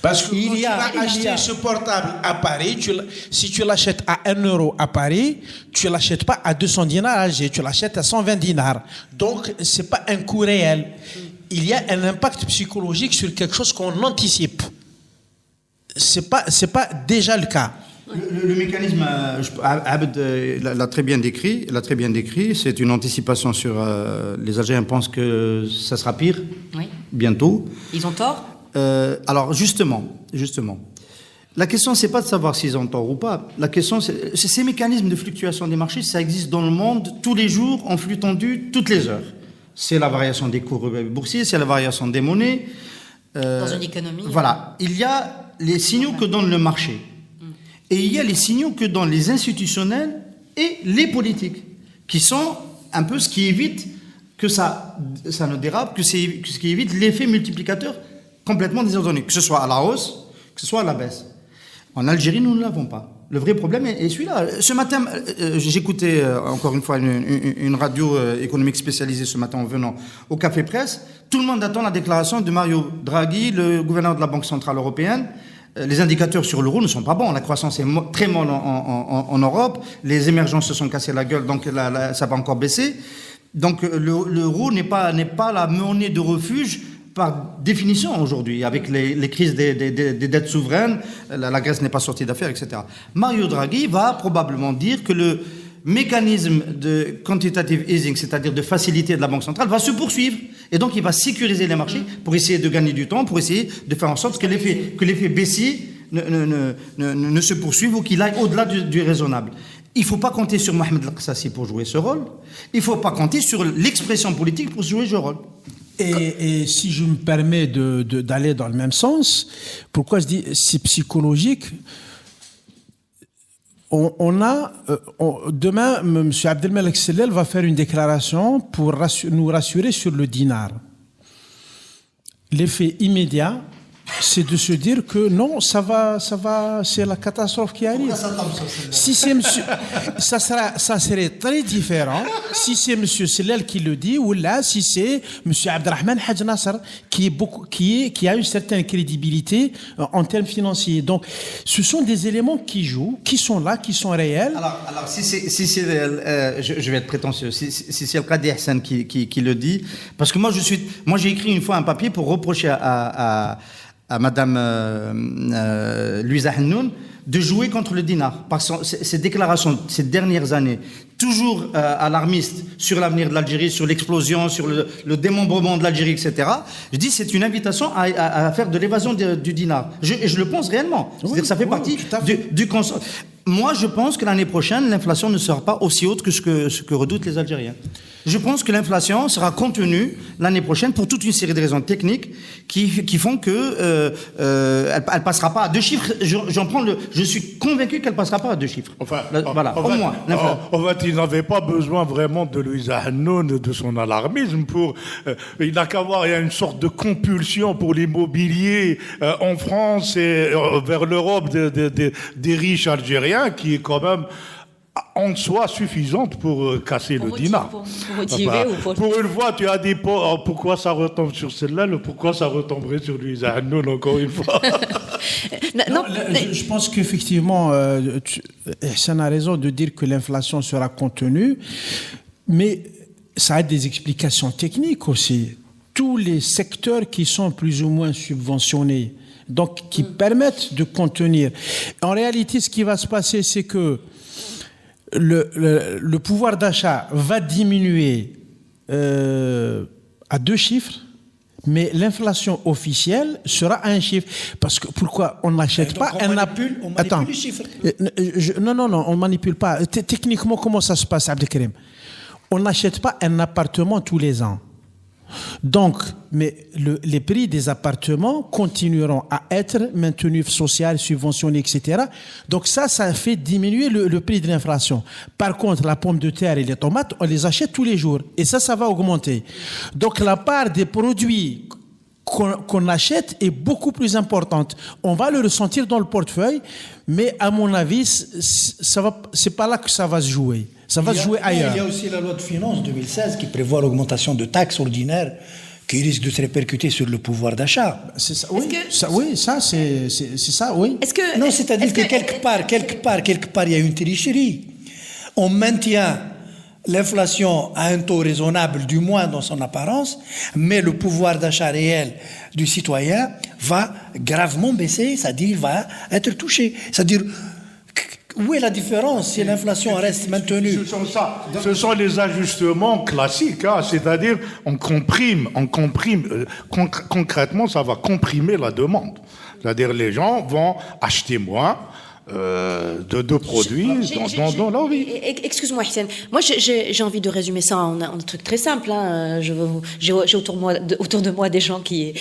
Parce que quand tu vas acheter ce portable à Paris, si tu l'achètes à 1 euro à Paris, tu ne l'achètes pas à 200 dinars à Alger, tu l'achètes à 120 dinars. Donc, ce n'est pas un coût réel. Il y a un impact psychologique sur quelque chose qu'on anticipe. Ce n'est pas déjà le cas. Le mécanisme, Abd l'a très bien décrit. C'est une anticipation sur... les Algériens pensent que ça sera pire, bientôt. Ils ont tort? Alors justement, la question c'est pas de savoir s'ils ont tort ou pas. La question c'est ces mécanismes de fluctuation des marchés, ça existe dans le monde tous les jours en flux tendu, toutes les heures. C'est la variation des cours boursiers, c'est la variation des monnaies. Dans une économie. Voilà, il y a les signaux que donne le marché et il y a les signaux que donnent les institutionnels et les politiques, qui sont un peu ce qui évite que ça ne dérape, ce qui évite l'effet multiplicateur complètement désordonné, que ce soit à la hausse, que ce soit à la baisse. En Algérie, nous ne l'avons pas. Le vrai problème est celui-là. Ce matin, j'écoutais encore une fois une radio économique spécialisée ce matin en venant au Café Presse. Tout le monde attend la déclaration de Mario Draghi, le gouverneur de la Banque Centrale Européenne. Les indicateurs sur l'euro ne sont pas bons. La croissance est très molle en Europe. Les émergences se sont cassées la gueule, donc ça va encore baisser. Donc l'euro n'est pas la monnaie de refuge par définition aujourd'hui, avec les crises des dettes souveraines, la Grèce n'est pas sortie d'affaires, etc. Mario Draghi va probablement dire que le mécanisme de quantitative easing, c'est-à-dire de facilité de la Banque centrale, va se poursuivre. Et donc, il va sécuriser les marchés pour essayer de gagner du temps, pour essayer de faire en sorte que l'effet baissier ne se poursuive ou qu'il aille au-delà du raisonnable. Il ne faut pas compter sur Mohamed El-Qassassi pour jouer ce rôle. Il ne faut pas compter sur l'expression politique pour jouer ce rôle. Et si je me permets d'aller dans le même sens, pourquoi je dis c'est psychologique? Demain, M. Abdelmalek Sellel va faire une déclaration pour nous rassurer sur le dinar. L'effet immédiat, c'est de se dire que non, ça va, c'est la catastrophe qui arrive. Si c'est monsieur, ça serait très différent si c'est monsieur Sellal qui le dit, ou là, si c'est monsieur Abdelrahman Hadj Nasser qui a une certaine crédibilité en termes financiers. Donc, ce sont des éléments qui jouent, qui sont là, qui sont réels. Alors si je vais être prétentieux, si c'est le cas d'Ihsan qui le dit, parce que moi j'ai écrit une fois un papier pour reprocher à Madame Louisa Hannoun de jouer contre le dinar. Parce que ses déclarations ces dernières années, toujours alarmistes sur l'avenir de l'Algérie, sur l'explosion, sur le démembrement de l'Algérie, etc. Je dis c'est une invitation à faire de l'évasion du dinar. Et je le pense réellement. C'est-à-dire que ça fait partie du constat. Moi, je pense que l'année prochaine, l'inflation ne sera pas aussi haute que ce que redoutent les Algériens. Je pense que l'inflation sera contenue l'année prochaine pour toute une série de raisons techniques qui font que elle passera pas à 2 chiffres. Je suis convaincu qu'elle passera pas à 2 chiffres. Enfin, voilà, au moins. En fait, il n'avait pas besoin vraiment de Louisa Hannoun, de son alarmisme il n'a qu'à voir, il y a une sorte de compulsion pour l'immobilier en France et vers l'Europe des riches algériens qui est quand même en soi suffisante pour casser le dinar. Pour motiver pour une fois, tu as dit pourquoi ça retombe sur celle-là, pourquoi ça retomberait sur Louisa Hannoun encore une fois. Je pense qu'effectivement, Ihsan a raison de dire que l'inflation sera contenue, mais ça a des explications techniques aussi. Tous les secteurs qui sont plus ou moins subventionnés, donc qui permettent de contenir. En réalité, ce qui va se passer, c'est que le pouvoir d'achat va diminuer à 2 chiffres, mais l'inflation officielle sera à 1 chiffre. Parce que pourquoi on n'achète pas on manipule les chiffres. Non, on manipule pas. Techniquement, comment ça se passe, Abdelkrim? On n'achète pas un appartement tous les ans. Donc, mais les prix des appartements continueront à être maintenus, sociaux, subventionnés, etc. Donc ça fait diminuer le prix de l'inflation. Par contre, la pomme de terre et les tomates, on les achète tous les jours. Et ça va augmenter. Donc la part des produits qu'on achète est beaucoup plus importante. On va le ressentir dans le portefeuille, mais à mon avis, c'est pas là que ça va se jouer. Ça va se jouer ailleurs. Il y a aussi la loi de finances 2016 qui prévoit l'augmentation de taxes ordinaires qui risque de se répercuter sur le pouvoir d'achat. C'est ça, oui. C'est ça, oui. Non, c'est-à-dire que quelque part, il y a une tricherie. On maintient l'inflation à un taux raisonnable, du moins dans son apparence, mais le pouvoir d'achat réel du citoyen va gravement baisser, c'est-à-dire il va être touché. C'est-à-dire, où est la différence si l'inflation reste maintenue? Ce sont les ajustements classiques, c'est-à-dire on comprime. Concrètement, ça va comprimer la demande. C'est-à-dire les gens vont acheter moins de produits dans leur vie. Excuse-moi, Hissène. Moi, j'ai envie de résumer ça en un truc très simple. J'ai autour de moi des gens qui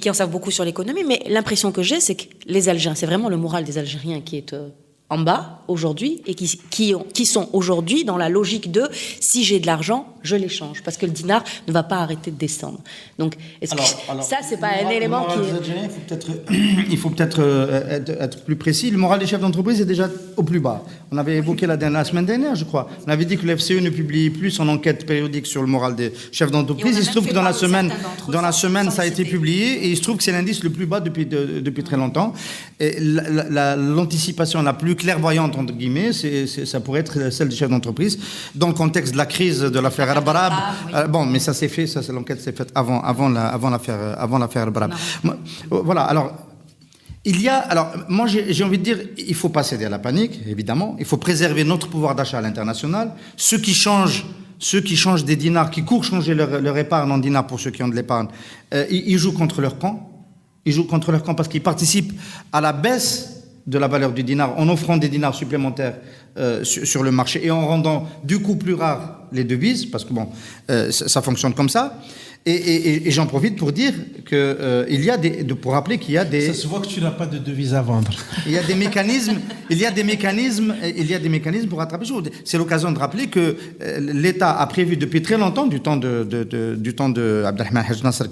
en savent beaucoup sur l'économie, mais l'impression que j'ai, c'est que les Algériens, c'est vraiment le moral des Algériens qui est en bas aujourd'hui et qui sont aujourd'hui dans la logique de si j'ai de l'argent, je l'échange parce que le dinar ne va pas arrêter de descendre. Donc, ça, c'est pas un élément qui est... Il faut peut-être être plus précis. Le moral des chefs d'entreprise est déjà au plus bas. On avait évoqué la semaine dernière, je crois. On avait dit que le FCE ne publie plus son enquête périodique sur le moral des chefs d'entreprise. Il se trouve que dans la semaine, ça a été publié et il se trouve que c'est l'indice le plus bas depuis très longtemps. Et l'anticipation la plus clairvoyante, entre guillemets, ça pourrait être celle des chefs d'entreprise dans le contexte de la crise de l'affaire Al-Barab. Oui. Mais ça s'est fait, l'enquête s'est faite avant l'affaire Al-Barab. Voilà, alors moi j'ai envie de dire, il faut pas céder à la panique, évidemment. Il faut préserver notre pouvoir d'achat à l'international. Ceux qui changent des dinars, qui courent changer leur épargne en dinars pour ceux qui ont de l'épargne, ils jouent contre leur camp. Ils jouent contre leur camp parce qu'ils participent à la baisse de la valeur du dinar en offrant des dinars supplémentaires sur le marché et en rendant du coup plus rare les devises, parce que bon, ça fonctionne comme ça. Et j'en profite pour dire il y a pour rappeler qu'il y a des. Ça se voit que tu n'as pas de devise à vendre. Il y a des mécanismes pour rattraper. C'est l'occasion de rappeler que l'État a prévu depuis très longtemps, du temps de Abdelrahman Haj Nasser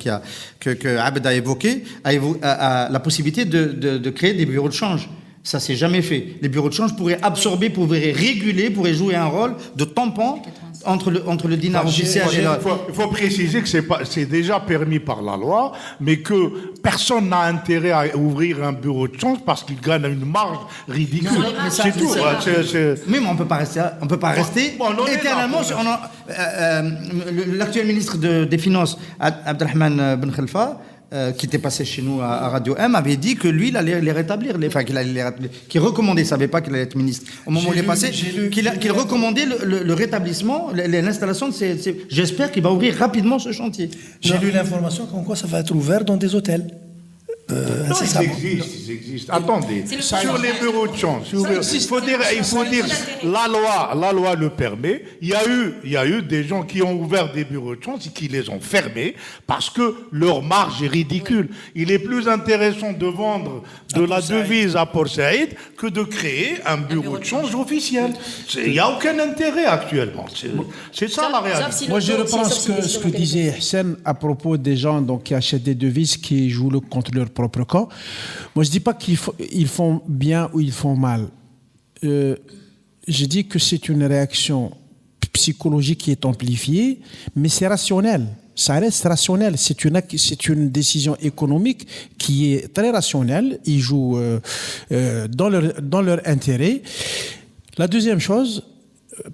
que Abed a évoqué, la possibilité de créer des bureaux de change. Ça s'est jamais fait. Les bureaux de change pourraient absorber, pourraient réguler, pourraient jouer un rôle de tampon entre le dinar officiel et il faut préciser que c'est déjà permis par la loi, mais que personne n'a intérêt à ouvrir un bureau de change parce qu'il gagne une marge ridicule. C'est tout. Mais on peut pas rester éternellement. L'actuel ministre des Finances, Abdelrahman Ben Khelfa, qui était passé chez nous à Radio M, avait dit que lui, il allait les rétablir, qu'il recommandait, il ne savait pas qu'il allait être ministre au moment où il est passé, qu'il recommandait le rétablissement, l'installation de ces. J'espère qu'il va ouvrir rapidement ce chantier. J'ai lu l'information comme quoi ça va être ouvert dans des hôtels. Non, ils existent. Attendez, sur les bureaux de change, il faut dire, la loi le permet. Il y a eu des gens qui ont ouvert des bureaux de change et qui les ont fermés parce que leur marge est ridicule. Il est plus intéressant de vendre de la devise à Port Saïd que de créer un bureau de change officiel. Il n'y a aucun intérêt actuellement. C'est ça la réalité. Moi, je reprends ce que disait Hussein à propos des gens donc, qui achètent des devises, qui jouent contre leur propre camp. Moi, je ne dis pas qu'ils font bien ou ils font mal. Je dis que c'est une réaction psychologique qui est amplifiée, mais c'est rationnel. Ça reste rationnel. C'est une décision économique qui est très rationnelle. Ils jouent dans leur intérêt. La deuxième chose,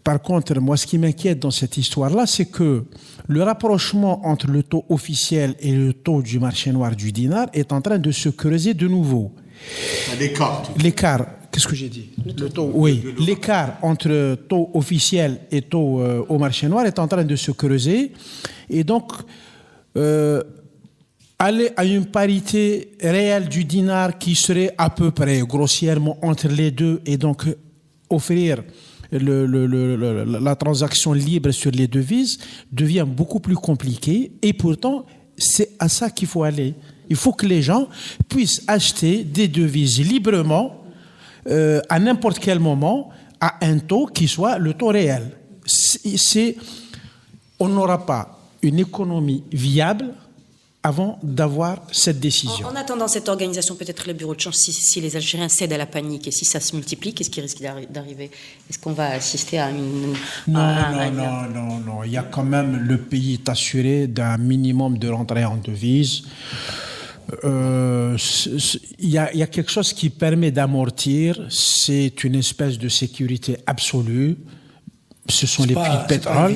par contre, moi, ce qui m'inquiète dans cette histoire-là, c'est que le rapprochement entre le taux officiel et le taux du marché noir du dinar est en train de se creuser de nouveau. L'écart, qu'est-ce que j'ai dit ? Le taux. Oui, l'écart entre taux officiel et taux au marché noir est en train de se creuser. Et donc, aller à une parité réelle du dinar qui serait à peu près grossièrement entre les deux et donc offrir la transaction libre sur les devises devient beaucoup plus compliquée et pourtant c'est à ça qu'il faut aller. Il faut que les gens puissent acheter des devises librement à n'importe quel moment à un taux qui soit le taux réel. On n'aura pas une économie viable avant d'avoir cette décision. En attendant cette organisation, peut-être les bureaux de change, si les Algériens cèdent à la panique et si ça se multiplie, qu'est-ce qui risque d'arriver ? Est-ce qu'on va assister à une... Non. Il y a quand même, le pays est assuré d'un minimum de rentrée en devises. Il y a quelque chose qui permet d'amortir, c'est une espèce de sécurité absolue. Ce sont les prix de pétrole.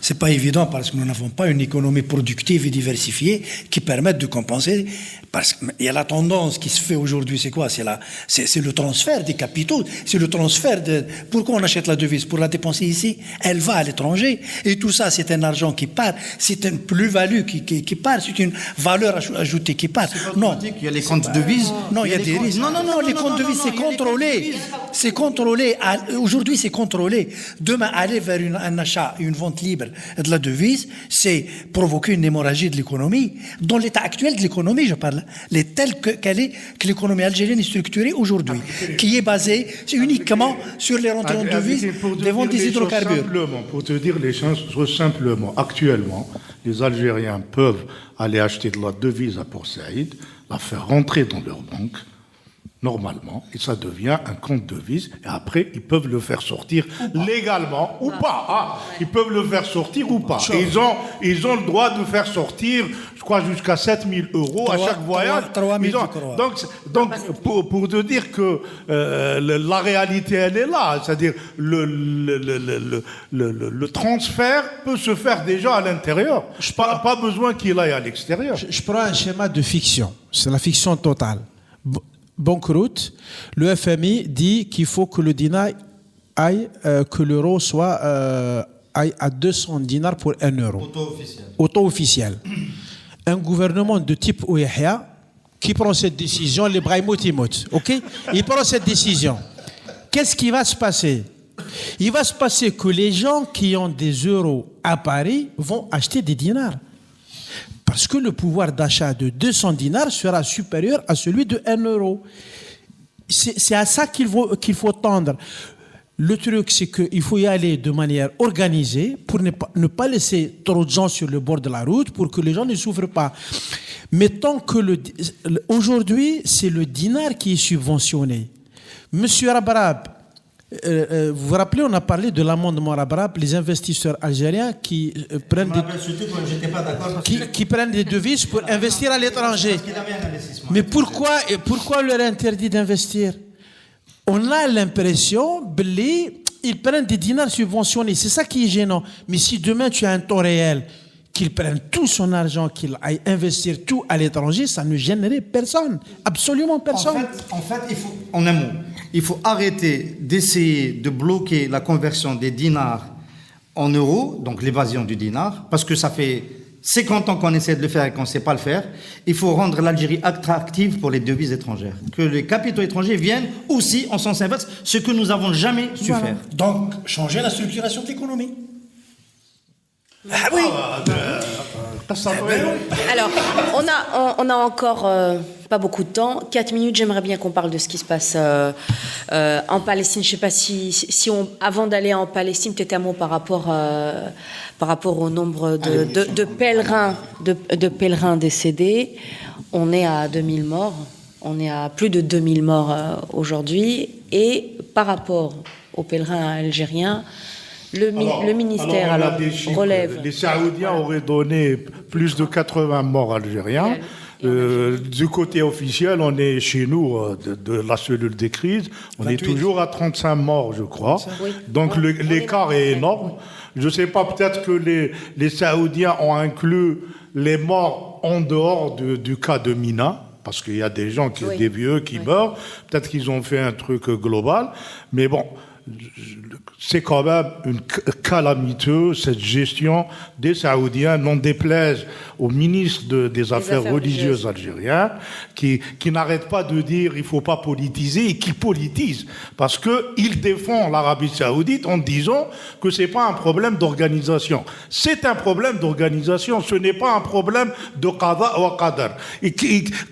C'est pas évident parce que nous n'avons pas une économie productive et diversifiée qui permette de compenser. Parce qu'il y a la tendance qui se fait aujourd'hui, c'est quoi ? C'est le transfert des capitaux. C'est le transfert de... Pourquoi on achète la devise ? Pour la dépenser ici. Elle va à l'étranger. Et tout ça, c'est un argent qui part. C'est une plus-value qui part. C'est une valeur ajoutée qui part. Non. Il y a les comptes devises. Non, il y a des risques. Non, les comptes devises, c'est contrôlé. C'est contrôlé. Aujourd'hui, c'est contrôlé. Demain, aller vers un achat, une vente libre de la devise, c'est provoquer une hémorragie de l'économie. Dans l'état actuel de l'économie, je parle, tel que l'économie algérienne est structurée aujourd'hui, qui est basée uniquement sur les rentrées en devises des ventes des hydrocarbures. Pour te dire les choses simplement, actuellement, les Algériens peuvent aller acheter de la devise à Port Saïd, la faire rentrer dans leur banque, normalement, et ça devient un compte devise, et après, ils peuvent le faire sortir légalement ou pas. Ils peuvent le faire sortir ou pas. Et ils ont le droit de faire sortir, je crois, jusqu'à 7 000 € à chaque voyage. 3 000 donc pour te dire que la réalité, elle est là. C'est-à-dire, le transfert peut se faire déjà à l'intérieur. Pas besoin qu'il aille à l'extérieur. Je prends un schéma de fiction. C'est la fiction totale. Banqueroute, le FMI dit qu'il faut que le dinar aille, que l'euro soit aille à 200 dinars pour 1 euro. Auto officiel. Un gouvernement de type Ouihia qui prend cette décision, les Brahimo Timoth, ok ? Il prend cette décision. Qu'est-ce qui va se passer ? Il va se passer que les gens qui ont des euros à Paris vont acheter des dinars. Parce que le pouvoir d'achat de 200 dinars sera supérieur à celui de 1 euro. C'est à ça qu'il faut tendre. Le truc, c'est qu'il faut y aller de manière organisée pour ne pas laisser trop de gens sur le bord de la route, pour que les gens ne souffrent pas. Mais tant que aujourd'hui, c'est le dinar qui est subventionné. Monsieur Rabrab, vous vous rappelez, on a parlé de l'amendement Rabrab, les investisseurs algériens qui prennent qui prennent des devises pour investir à l'étranger. Mais pourquoi leur interdit d'investir? On a l'impression qu'ils prennent des dinars subventionnés. C'est ça qui est gênant. Mais si demain tu as un taux réel, qu'ils prennent tout son argent, qu'ils aillent investir tout à l'étranger, ça ne gênerait personne. Absolument personne. En fait, en un mot, il faut arrêter d'essayer de bloquer la conversion des dinars en euros, donc l'évasion du dinar, parce que ça fait 50 ans qu'on essaie de le faire et qu'on ne sait pas le faire. Il faut rendre l'Algérie attractive pour les devises étrangères. Que les capitaux étrangers viennent aussi en sens inverse, ce que nous n'avons jamais su faire. Donc, changer la structuration de l'économie. Ah oui. Alors, on a encore pas beaucoup de temps. 4 minutes, j'aimerais bien qu'on parle de ce qui se passe en Palestine. Je ne sais pas si avant d'aller en Palestine, peut-être un mot par rapport au nombre de pèlerins décédés. On est à 2000 morts. On est à plus de 2000 morts aujourd'hui. Et par rapport aux pèlerins algériens, le ministère relève. Les Saoudiens auraient donné plus de 80 morts algériens. Du côté officiel, on est chez nous, de la cellule des crises, on 28. Est toujours à 35 morts, je crois. Oui. Donc l'écart est énorme. Je ne sais pas, peut-être que les Saoudiens ont inclus les morts en dehors du cas de Mina, parce qu'il y a des gens, des vieux qui meurent. Peut-être qu'ils ont fait un truc global. Mais bon, c'est quand même une calamiteux, cette gestion des Saoudiens, n'en déplaise au ministre des Affaires religieuses algérien, qui n'arrête pas de dire il ne faut pas politiser, et qui politise, parce qu'il défend l'Arabie Saoudite en disant que ce n'est pas un problème d'organisation. C'est un problème d'organisation, ce n'est pas un problème de qada ou qadar. Et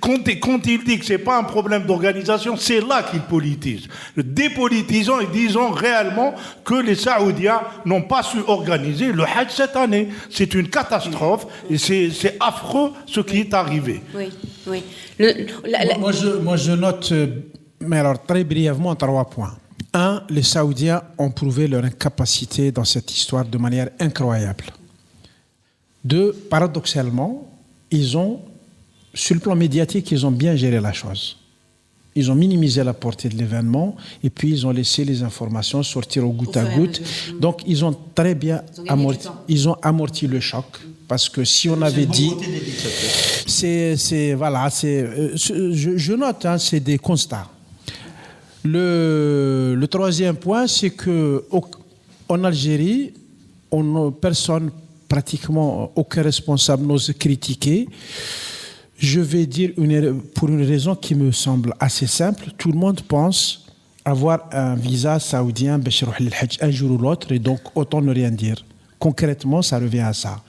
quand il dit que ce n'est pas un problème d'organisation, c'est là qu'il politise. Dépolitisant et disant réellement que les Saoudiens n'ont pas su organiser le Hajj cette année. C'est une catastrophe et c'est affreux ce qui est arrivé. Oui. Moi, je note, mais alors très brièvement, 3 points. 1, les Saoudiens ont prouvé leur incapacité dans cette histoire de manière incroyable. 2, paradoxalement, sur le plan médiatique, ils ont bien géré la chose. Ils ont minimisé la portée de l'événement et puis ils ont laissé les informations sortir au goutte à goutte. Donc ils ont très bien amorti le choc, parce que si on avait dit, je note, c'est des constats. Le troisième point, c'est que en Algérie, personne, pratiquement aucun responsable n'ose critiquer. Je vais dire pour une raison qui me semble assez simple. Tout le monde pense avoir un visa saoudien un jour ou l'autre, et donc autant ne rien dire. Concrètement, ça revient à ça.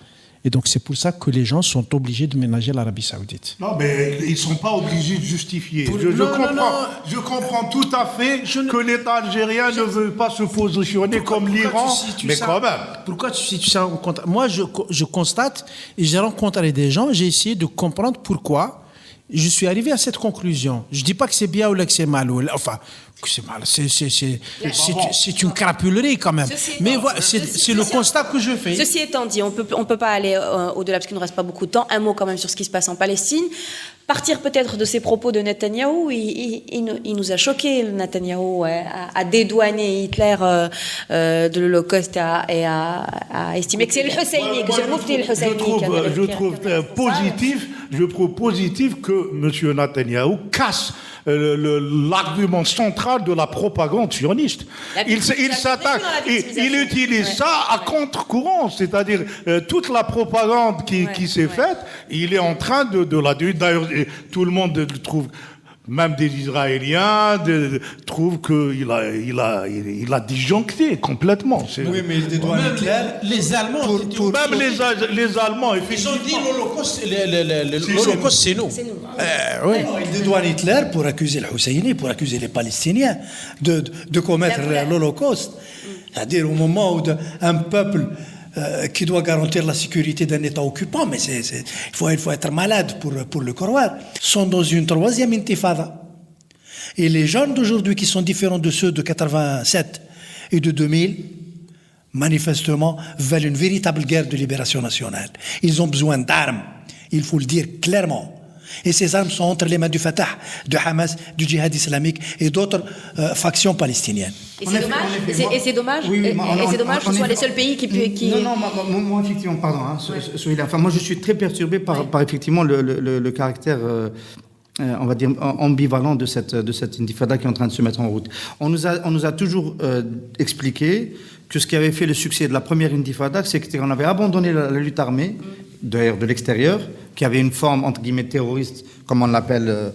Et donc c'est pour ça que les gens sont obligés de ménager l'Arabie Saoudite. Non, mais ils ne sont pas obligés de justifier. Je comprends tout à fait que l'État algérien ne veut pas se positionner comme l'Iran, mais quand même. Pourquoi tu situes ça en compte? Moi, je constate, et j'ai rencontré des gens, j'ai essayé de comprendre pourquoi je suis arrivé à cette conclusion. Je ne dis pas que c'est bien ou que c'est mal. Enfin, que c'est mal. C'est une crapulerie quand même. Mais voilà, c'est le constat que je fais. Ceci étant dit, on peut pas aller au-delà parce qu'il ne reste pas beaucoup de temps. Un mot quand même sur ce qui se passe en Palestine. Partir peut-être de ces propos de Netanyahou. Il nous a choqués, Netanyahou, à dédouaner Hitler de l'Holocauste et à estimer que c'est le Husseini, que c'est le Mufti le Husseini. Je trouve positif que M. Netanyahou casse l'argument central de la propagande sioniste. Il s'attaque, il utilise ça à contre-courant, c'est-à-dire toute la propagande qui s'est faite, il est en train de la... D'ailleurs, tout le monde le trouve... même des Israéliens trouvent qu'il a disjoncté complètement. Oui, mais des droits Hitler, les Allemands, Même les Allemands, ils ont dit effectivement. l'Holocauste, c'est nous. C'est nous. Oui. ils dédouanent Hitler pour accuser le Husseini, pour accuser les Palestiniens de commettre l'Holocauste. C'est-à-dire au moment où un peuple qui doit garantir la sécurité d'un État occupant, mais il faut être malade pour le croire, sont dans une troisième intifada. Et les jeunes d'aujourd'hui qui sont différents de ceux de 87 et de 2000, manifestement, veulent une véritable guerre de libération nationale. Ils ont besoin d'armes, il faut le dire clairement. Et ces armes sont entre les mains du Fatah, de Hamas, du djihad islamique et d'autres factions palestiniennes. Et c'est dommage, que ce soit les seuls pays qui... Non, moi effectivement, pardon, Souheila. Enfin, moi je suis très perturbé par effectivement le caractère, on va dire, ambivalent de cette intifada qui est en train de se mettre en route. On nous a toujours expliqué que ce qui avait fait le succès de la première intifada, c'est qu'on avait abandonné la lutte armée, d'ailleurs de l'extérieur, qui avait une forme entre guillemets terroriste, comme on l'appelle,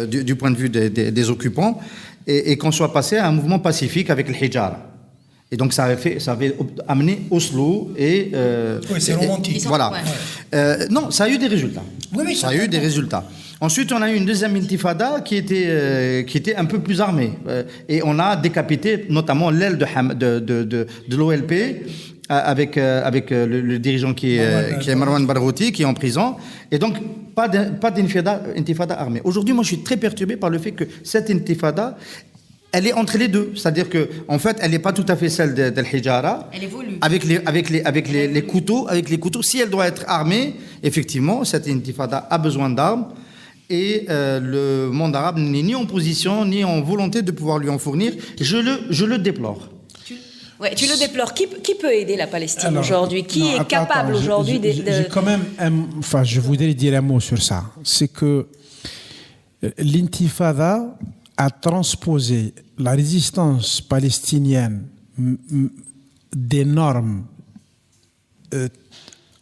du point de vue des occupants, et qu'on soit passé à un mouvement pacifique avec le hijara. Et donc ça avait amené Oslo et... oui, c'est romantique. Voilà. Non, ça a eu des résultats. Oui, ça a eu des résultats. Ensuite, on a eu une deuxième intifada qui était un peu plus armée. Et on a décapité notamment l'aile de l'OLP avec le dirigeant qui est Marwan Barghouti, qui est en prison. Et donc, pas d'intifada armée. Aujourd'hui, moi, je suis très perturbé par le fait que cette intifada, elle est entre les deux. C'est-à-dire qu'en fait, elle n'est pas tout à fait celle de l'Hijara. Elle évolue. Avec les couteaux. Si elle doit être armée, effectivement, cette intifada a besoin d'armes. Et le monde arabe n'est ni en position, ni en volonté de pouvoir lui en fournir. Je le déplore. Tu le déplores. Qui peut aider la Palestine aujourd'hui? Qui est capable aujourd'hui de... J'ai quand même... je voudrais dire un mot sur ça. C'est que l'intifada a transposé la résistance palestinienne des normes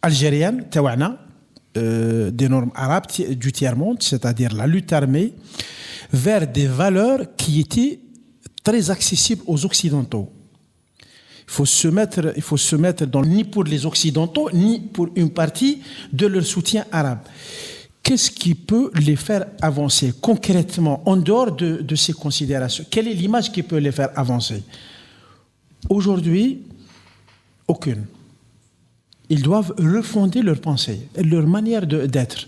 algériennes, des normes arabes du tiers-monde, c'est-à-dire la lutte armée, vers des valeurs qui étaient très accessibles aux Occidentaux. Il faut se mettre ni pour les Occidentaux, ni pour une partie de leur soutien arabe. Qu'est-ce qui peut les faire avancer concrètement, en dehors de ces considérations? Quelle est l'image qui peut les faire avancer? Aujourd'hui, aucune. Ils doivent refonder leur pensée, leur manière d'être.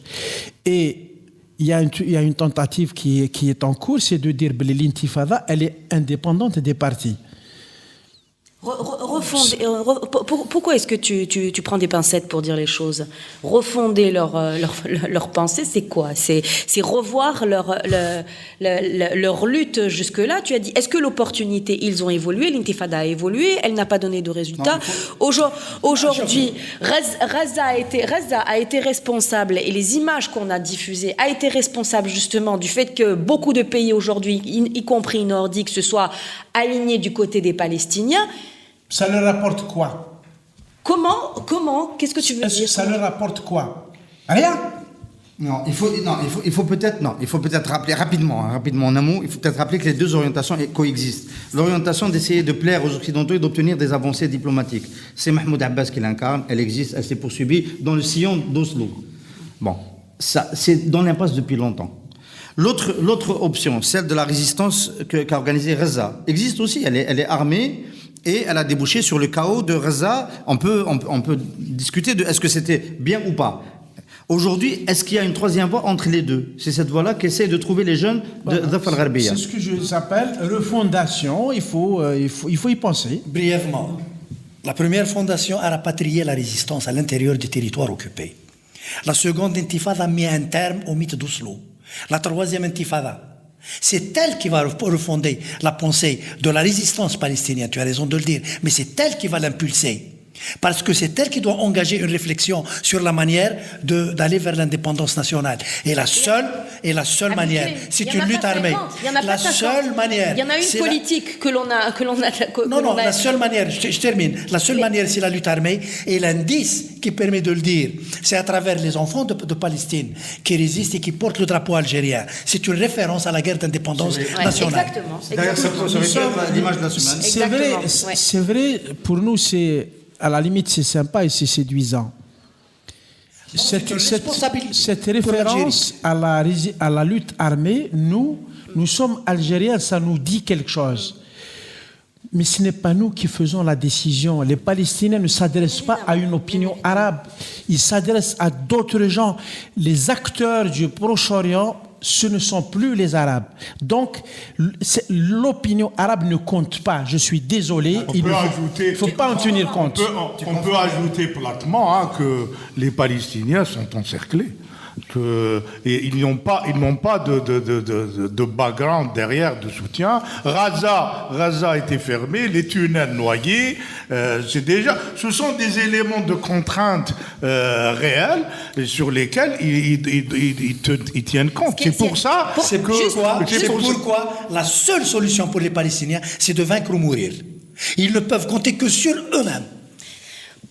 Et il y a une tentative qui est en cours, c'est de dire que l'intifada, elle est indépendante des partis. Pourquoi est-ce que tu prends des pincettes pour dire les choses? Refonder leur pensée, c'est quoi? C'est revoir leur lutte jusque-là. Tu as dit, est-ce que l'opportunité, ils ont évolué, l'intifada a évolué, elle n'a pas donné de résultats. Aujourd'hui, Raza a été responsable, et les images qu'on a diffusées a été responsable justement du fait que beaucoup de pays aujourd'hui, y compris nordiques, se soient alignés du côté des Palestiniens. Ça leur rapporte quoi? Comment? Qu'est-ce que tu veux dire? Ça leur rapporte quoi? Rien. Il faut peut-être rappeler rapidement en un mot, il faut peut-être rappeler que les deux orientations coexistent. L'orientation d'essayer de plaire aux Occidentaux et d'obtenir des avancées diplomatiques. C'est Mahmoud Abbas qui l'incarne, elle existe, elle s'est poursuivie dans le sillon d'Oslo. Bon, ça, c'est dans l'impasse depuis longtemps. L'autre option, celle de la résistance qu'a organisée Raza, existe aussi, elle est armée. Et elle a débouché sur le chaos de Raza. On peut discuter de est-ce que c'était bien ou pas. Aujourd'hui, est-ce qu'il y a une troisième voie entre les deux? C'est cette voie-là qu'essaient de trouver les jeunes de Dhaf al-Gharbiyya. C'est ce que j'appelle refondation. Il faut y penser. Brièvement, la première fondation a rapatrié la résistance à l'intérieur des territoires occupés. La seconde intifada a mis un terme au mythe d'Oslo. La troisième intifada, c'est elle qui va refonder la pensée de la résistance palestinienne, tu as raison de le dire, mais c'est elle qui va l'impulser. Parce que c'est elle qui doit engager une réflexion sur la manière d'aller vers l'indépendance nationale. Et la seule manière, c'est une lutte armée. La seule manière. Il y en a une politique que l'on a. Non, la seule manière, je termine. La seule manière, c'est la lutte armée. Et l'indice qui permet de le dire, c'est à travers les enfants de Palestine qui résistent et qui portent le drapeau algérien. C'est une référence à la guerre d'indépendance nationale. Exactement. D'ailleurs, ça peut l'image de la semaine. C'est vrai, pour nous, c'est. À la limite, c'est sympa et c'est séduisant. Cette référence à la lutte armée, nous sommes Algériens, ça nous dit quelque chose. Mais ce n'est pas nous qui faisons la décision. Les Palestiniens ne s'adressent pas à une opinion arabe. Ils s'adressent à d'autres gens. Les acteurs du Proche-Orient, ce ne sont plus les Arabes. Donc, l'opinion arabe ne compte pas. Je suis désolé. Il ne faut pas en tenir compte. On peut ajouter platement que les Palestiniens sont encerclés. Et ils n'ont pas de background derrière, de soutien. Raza a été fermé, les tunnels noyés. Ce sont des éléments de contrainte réels sur lesquels ils tiennent compte. C'est pourquoi la seule solution pour les Palestiniens, c'est de vaincre ou mourir. Ils ne peuvent compter que sur eux-mêmes.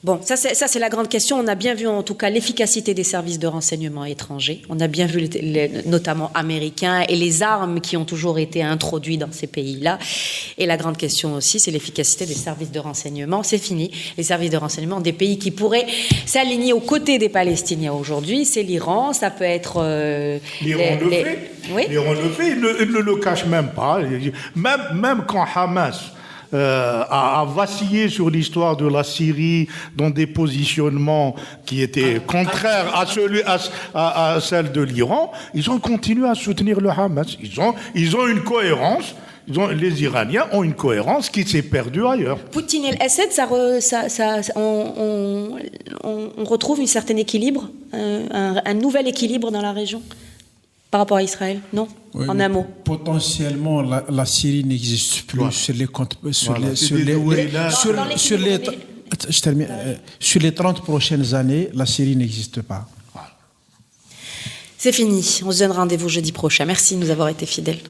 Bon, ça c'est la grande question. On a bien vu en tout cas l'efficacité des services de renseignement étrangers. On a bien vu notamment américains et les armes qui ont toujours été introduites dans ces pays-là. Et la grande question aussi, c'est l'efficacité des services de renseignement. C'est fini. Les services de renseignement des pays qui pourraient s'aligner aux côtés des Palestiniens aujourd'hui, c'est l'Iran, ça peut être... L'Iran le fait. Oui. L'Iran le fait, il ne le cache même pas. Même quand Hamas... a vacillé sur l'histoire de la Syrie dans des positionnements qui étaient contraires à celle de l'Iran, ils ont continué à soutenir le Hamas. Ils ont une cohérence. Les Iraniens ont une cohérence qui s'est perdue ailleurs. Poutine et l'Assad, on retrouve un certain équilibre, un nouvel équilibre dans la région par rapport à Israël, non? Oui, en un mot. Potentiellement, la Syrie n'existe plus sur les comptes, sur les 30 prochaines années, la Syrie n'existe pas. C'est fini. On se donne rendez-vous jeudi prochain. Merci de nous avoir été fidèles.